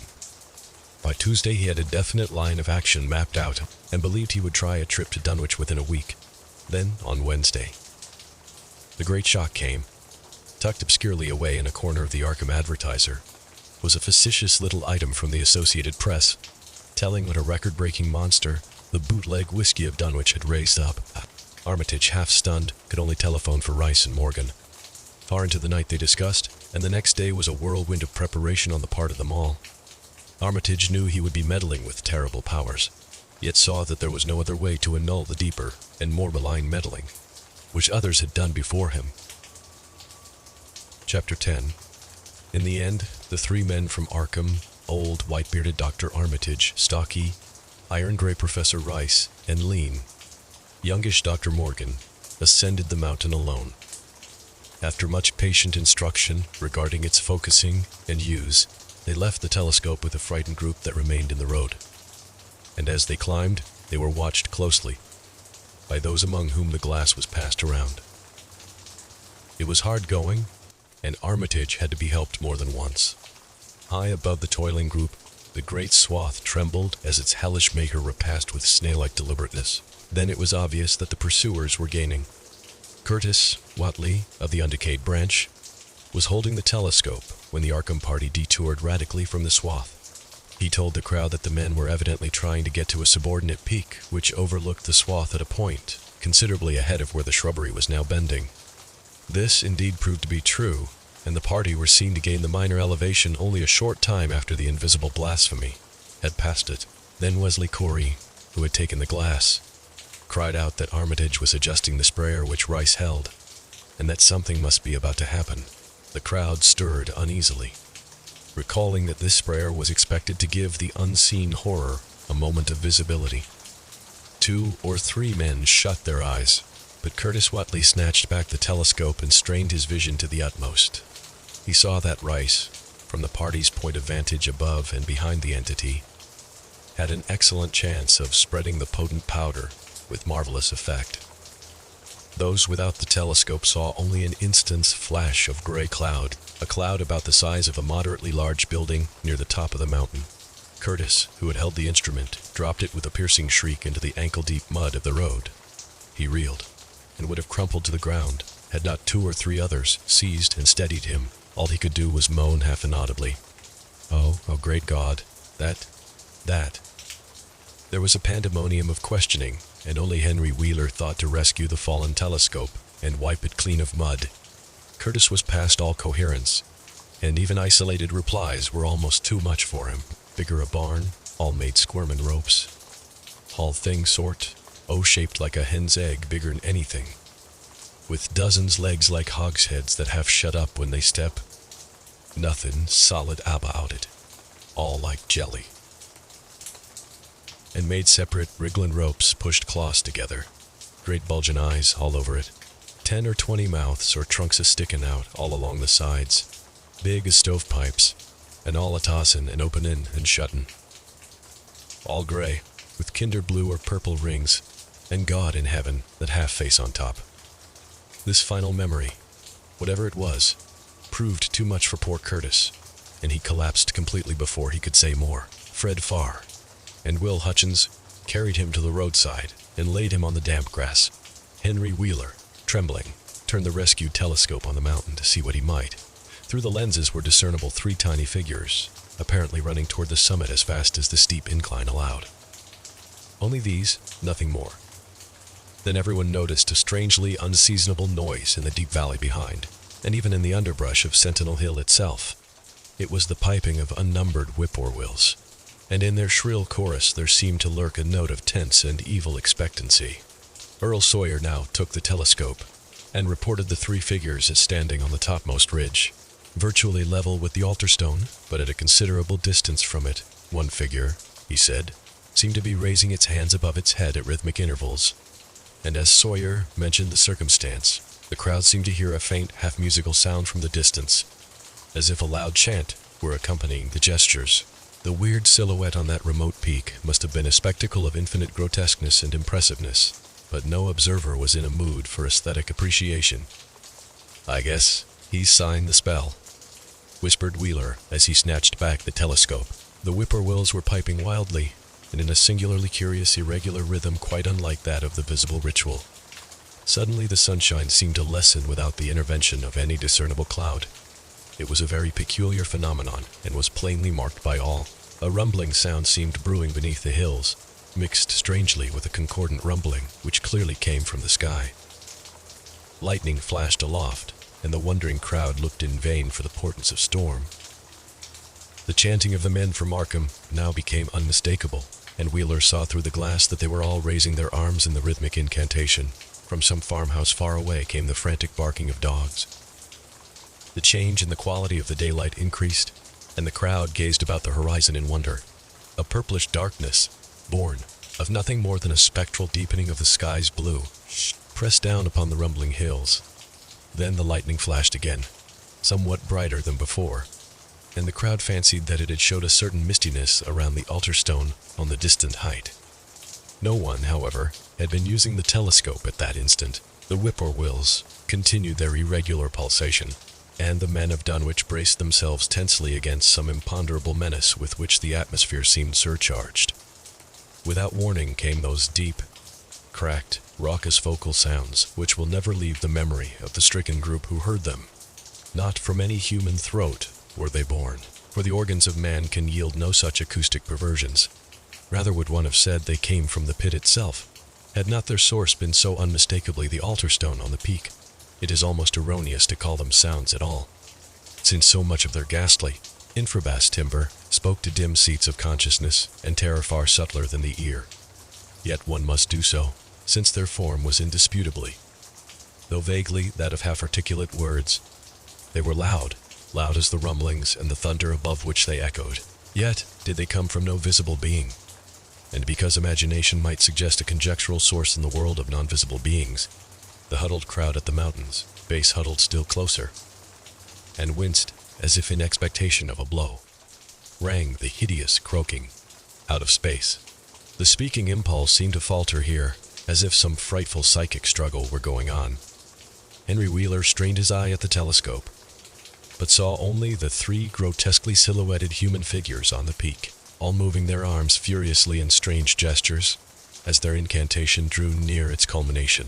By Tuesday he had a definite line of action mapped out and believed he would try a trip to Dunwich within a week. Then, on Wednesday, the great shock came. Tucked obscurely away in a corner of the Arkham Advertiser was a facetious little item from the Associated Press, telling what a record-breaking monster the bootleg whiskey of Dunwich had raised up. Armitage, half-stunned, could only telephone for Rice and Morgan. Far into the night they discussed, and the next day was a whirlwind of preparation on the part of them all. Armitage knew he would be meddling with terrible powers, yet saw that there was no other way to annul the deeper and more malign meddling, which others had done before him. Chapter 10. In the end, the three men from Arkham, old, white-bearded Dr. Armitage, stocky, iron-gray Professor Rice, and lean, youngish Dr. Morgan, ascended the mountain alone. After much patient instruction regarding its focusing and use, they left the telescope with a frightened group that remained in the road. And as they climbed, they were watched closely by those among whom the glass was passed around. It was hard going, and Armitage had to be helped more than once. High above the toiling group, the great swath trembled as its hellish maker repassed with snail-like deliberateness. Then it was obvious that the pursuers were gaining. Curtis Whitley, of the undecayed branch, was holding the telescope when the Arkham party detoured radically from the swath. He told the crowd that the men were evidently trying to get to a subordinate peak which overlooked the swath at a point considerably ahead of where the shrubbery was now bending. This indeed proved to be true, and the party were seen to gain the minor elevation only a short time after the invisible blasphemy had passed it. Then Wesley Corey, who had taken the glass, cried out that Armitage was adjusting the sprayer which Rice held, and that something must be about to happen. The crowd stirred uneasily, recalling that this sprayer was expected to give the unseen horror a moment of visibility. 2 or 3 men shut their eyes, but Curtis Whitley snatched back the telescope and strained his vision to the utmost. He saw that Rice, from the party's point of vantage above and behind the entity, had an excellent chance of spreading the potent powder with marvelous effect. Those without the telescope saw only an instant's flash of gray cloud, a cloud about the size of a moderately large building near the top of the mountain. Curtis, who had held the instrument, dropped it with a piercing shriek into the ankle-deep mud of the road. He reeled, and would have crumpled to the ground, had not 2 or 3 others seized and steadied him. All he could do was moan half inaudibly, "Oh, great God, that. There was a pandemonium of questioning, and only Henry Wheeler thought to rescue the fallen telescope and wipe it clean of mud. Curtis was past all coherence, and even isolated replies were almost too much for him. Bigger a barn, all made squirmin' ropes. Whole thing sort, O-shaped like a hen's egg, bigger'n anything, with dozens legs like hogsheads that half shut up when they step. Nothin' solid about it, all like jelly. And made separate, wrigglin' ropes pushed cloths together, great bulgin' eyes all over it, 10 or 20 mouths or trunks a-stickin' out all along the sides, big as stovepipes, and all a-tossin' and openin' and shuttin'. All gray, with kinder blue or purple rings, and God in heaven that half-face on top. This final memory, whatever it was, proved too much for poor Curtis, and he collapsed completely before he could say more. Fred Farr and Will Hutchins carried him to the roadside and laid him on the damp grass. Henry Wheeler, trembling, turned the rescued telescope on the mountain to see what he might. Through the lenses were discernible 3 tiny figures, apparently running toward the summit as fast as the steep incline allowed. Only these, nothing more. Then everyone noticed a strangely unseasonable noise in the deep valley behind, and even in the underbrush of Sentinel Hill itself. It was the piping of unnumbered whippoorwills, and in their shrill chorus there seemed to lurk a note of tense and evil expectancy. Earl Sawyer now took the telescope and reported the 3 figures as standing on the topmost ridge, virtually level with the altar stone, but at a considerable distance from it. One figure, he said, seemed to be raising its hands above its head at rhythmic intervals, and as Sawyer mentioned the circumstance, the crowd seemed to hear a faint, half-musical sound from the distance, as if a loud chant were accompanying the gestures. The weird silhouette on that remote peak must have been a spectacle of infinite grotesqueness and impressiveness, but no observer was in a mood for aesthetic appreciation. "I guess he's signed the spell," whispered Wheeler as he snatched back the telescope. The whippoorwills were piping wildly, and in a singularly curious, irregular rhythm quite unlike that of the visible ritual. Suddenly the sunshine seemed to lessen without the intervention of any discernible cloud. It was a very peculiar phenomenon, and was plainly marked by all. A rumbling sound seemed brewing beneath the hills, mixed strangely with a concordant rumbling which clearly came from the sky. Lightning flashed aloft, and the wondering crowd looked in vain for the portents of storm. The chanting of the men from Markham now became unmistakable, and Wheeler saw through the glass that they were all raising their arms in the rhythmic incantation. From some farmhouse far away came the frantic barking of dogs. The change in the quality of the daylight increased, and the crowd gazed about the horizon in wonder. A purplish darkness, born of nothing more than a spectral deepening of the sky's blue, pressed down upon the rumbling hills. Then the lightning flashed again, somewhat brighter than before, and the crowd fancied that it had showed a certain mistiness around the altar stone on the distant height. No one, however, had been using the telescope at that instant. The whippoorwills continued their irregular pulsation, and the men of Dunwich braced themselves tensely against some imponderable menace with which the atmosphere seemed surcharged. Without warning came those deep, cracked, raucous vocal sounds which will never leave the memory of the stricken group who heard them. Not from any human throat were they born, for the organs of man can yield no such acoustic perversions. Rather would one have said they came from the pit itself, had not their source been so unmistakably the altar stone on the peak. It is almost erroneous to call them sounds at all, since so much of their ghastly, infrabass timbre spoke to dim seats of consciousness and terror far subtler than the ear. Yet one must do so, since their form was indisputably, though vaguely, that of half-articulate words. They were loud as the rumblings and the thunder above which they echoed. Yet did they come from no visible being, and because imagination might suggest a conjectural source in the world of non-visible beings, the huddled crowd at the mountain's base huddled still closer, and winced as if in expectation of a blow. Rang the hideous croaking out of space. The speaking impulse seemed to falter here, as if some frightful psychic struggle were going on. Henry Wheeler strained his eye at the telescope, but saw only the 3 grotesquely silhouetted human figures on the peak, all moving their arms furiously in strange gestures, as their incantation drew near its culmination.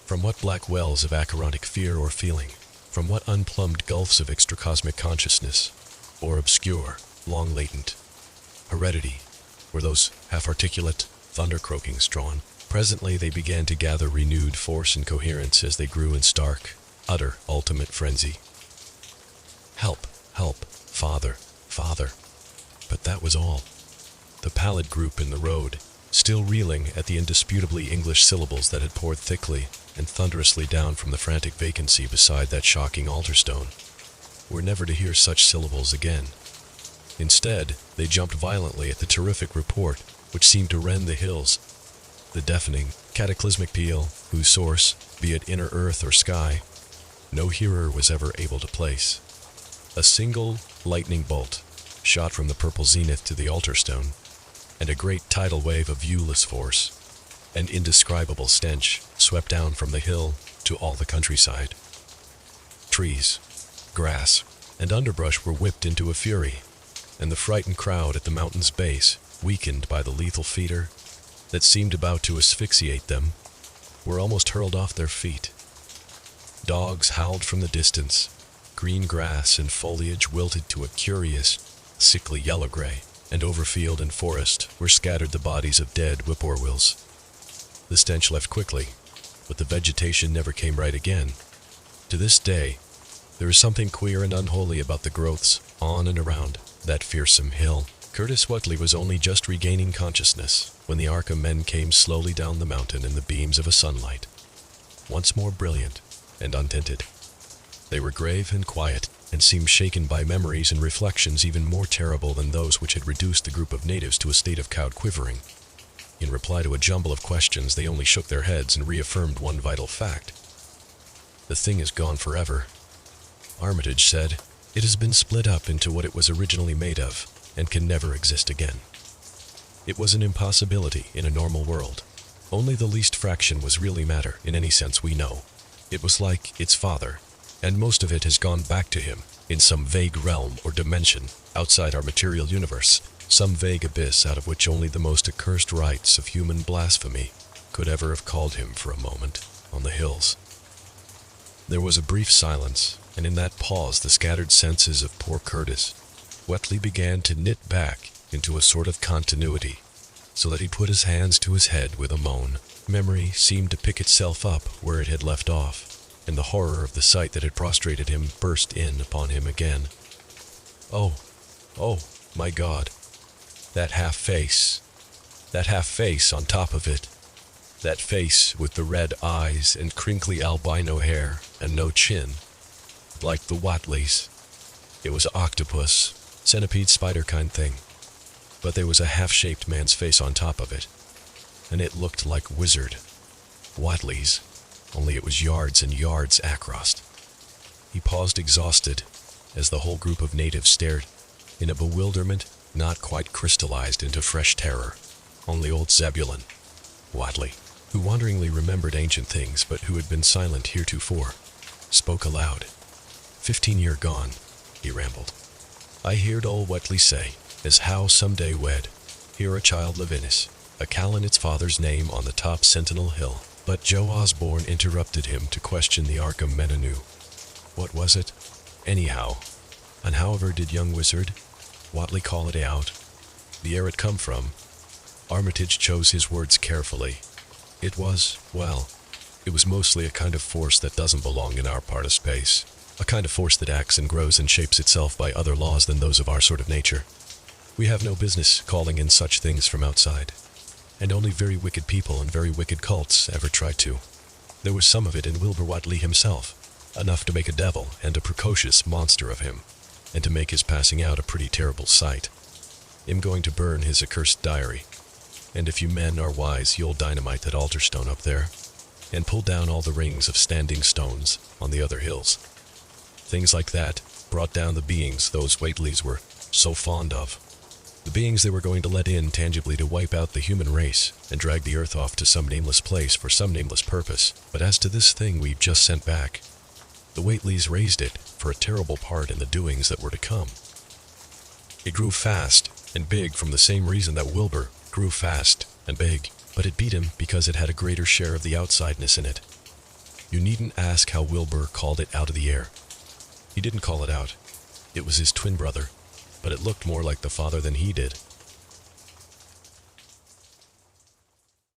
From what black wells of acherontic fear or feeling, from what unplumbed gulfs of extracosmic consciousness, or obscure, long-latent heredity, were those half-articulate thunder-croakings drawn? Presently they began to gather renewed force and coherence as they grew in stark, utter, ultimate frenzy. "Help! Help! Father! Father!" But that was all. The pallid group in the road, still reeling at the indisputably English syllables that had poured thickly and thunderously down from the frantic vacancy beside that shocking altar stone, were never to hear such syllables again. Instead, they jumped violently at the terrific report which seemed to rend the hills, the deafening, cataclysmic peal, whose source, be it inner earth or sky, no hearer was ever able to place. A single lightning bolt shot from the purple zenith to the altar stone, and a great tidal wave of viewless force, an indescribable stench, swept down from the hill to all the countryside. Trees, grass, and underbrush were whipped into a fury, and the frightened crowd at the mountain's base, weakened by the lethal fetor that seemed about to asphyxiate them, were almost hurled off their feet. Dogs howled from the distance. Green grass and foliage wilted to a curious, sickly yellow-gray, and over field and forest were scattered the bodies of dead whippoorwills. The stench left quickly, but the vegetation never came right again. To this day, there is something queer and unholy about the growths on and around that fearsome hill. Curtis Whiteley was only just regaining consciousness when the Arkham men came slowly down the mountain in the beams of a sunlight, once more brilliant and untinted. They were grave and quiet, and seemed shaken by memories and reflections even more terrible than those which had reduced the group of natives to a state of cowed quivering. In reply to a jumble of questions, they only shook their heads and reaffirmed one vital fact. "The thing is gone forever," Armitage said. "It has been split up into what it was originally made of, and can never exist again." It was an impossibility in a normal world. Only the least fraction was really matter in any sense we know. It was like its father, and most of it has gone back to him in some vague realm or dimension outside our material universe, some vague abyss out of which only the most accursed rites of human blasphemy could ever have called him for a moment on the hills. There was a brief silence, and in that pause the scattered senses of poor Curtis Whiteley began to knit back into a sort of continuity, so that he put his hands to his head with a moan. Memory seemed to pick itself up where it had left off, and the horror of the sight that had prostrated him burst in upon him again. Oh, my God, that half-face on top of it, that face with the red eyes and crinkly albino hair and no chin, like the Whiteleys. It was octopus, centipede, spider kind thing, but there was a half-shaped man's face on top of it, and it looked like wizard Whiteley's, only it was yards and yards across. He paused exhausted as the whole group of natives stared in a bewilderment not quite crystallized into fresh terror. Only old Zebulon Whiteley, who wonderingly remembered ancient things but who had been silent heretofore, spoke aloud. 15 year gone, he rambled. I heard old Whiteley say, as how some day wed, hear a child Levinus, a cal in its father's name on the top Sentinel Hill. But Joe Osborne interrupted him to question the Arkham men anew. What was it? Anyhow, and however did young wizard Whiteley call it out? The air it come from? Armitage chose his words carefully. It was mostly a kind of force that doesn't belong in our part of space. A kind of force that acts and grows and shapes itself by other laws than those of our sort of nature. We have no business calling in such things from outside. And only very wicked people and very wicked cults ever tried to. There was some of it in Wilbur Whiteley himself, enough to make a devil and a precocious monster of him, and to make his passing out a pretty terrible sight. I'm going to burn his accursed diary, and if you men are wise, you'll dynamite that altar stone up there, and pull down all the rings of standing stones on the other hills. Things like that brought down the beings those Whiteleys were so fond of. The beings they were going to let in tangibly to wipe out the human race and drag the earth off to some nameless place for some nameless purpose. But as to this thing we've just sent back, the Whiteleys raised it for a terrible part in the doings that were to come. It grew fast and big from the same reason that Wilbur grew fast and big, but it beat him because it had a greater share of the outsideness in it. You needn't ask how Wilbur called it out of the air. He didn't call it out. It was his twin brother, but it looked more like the father than he did.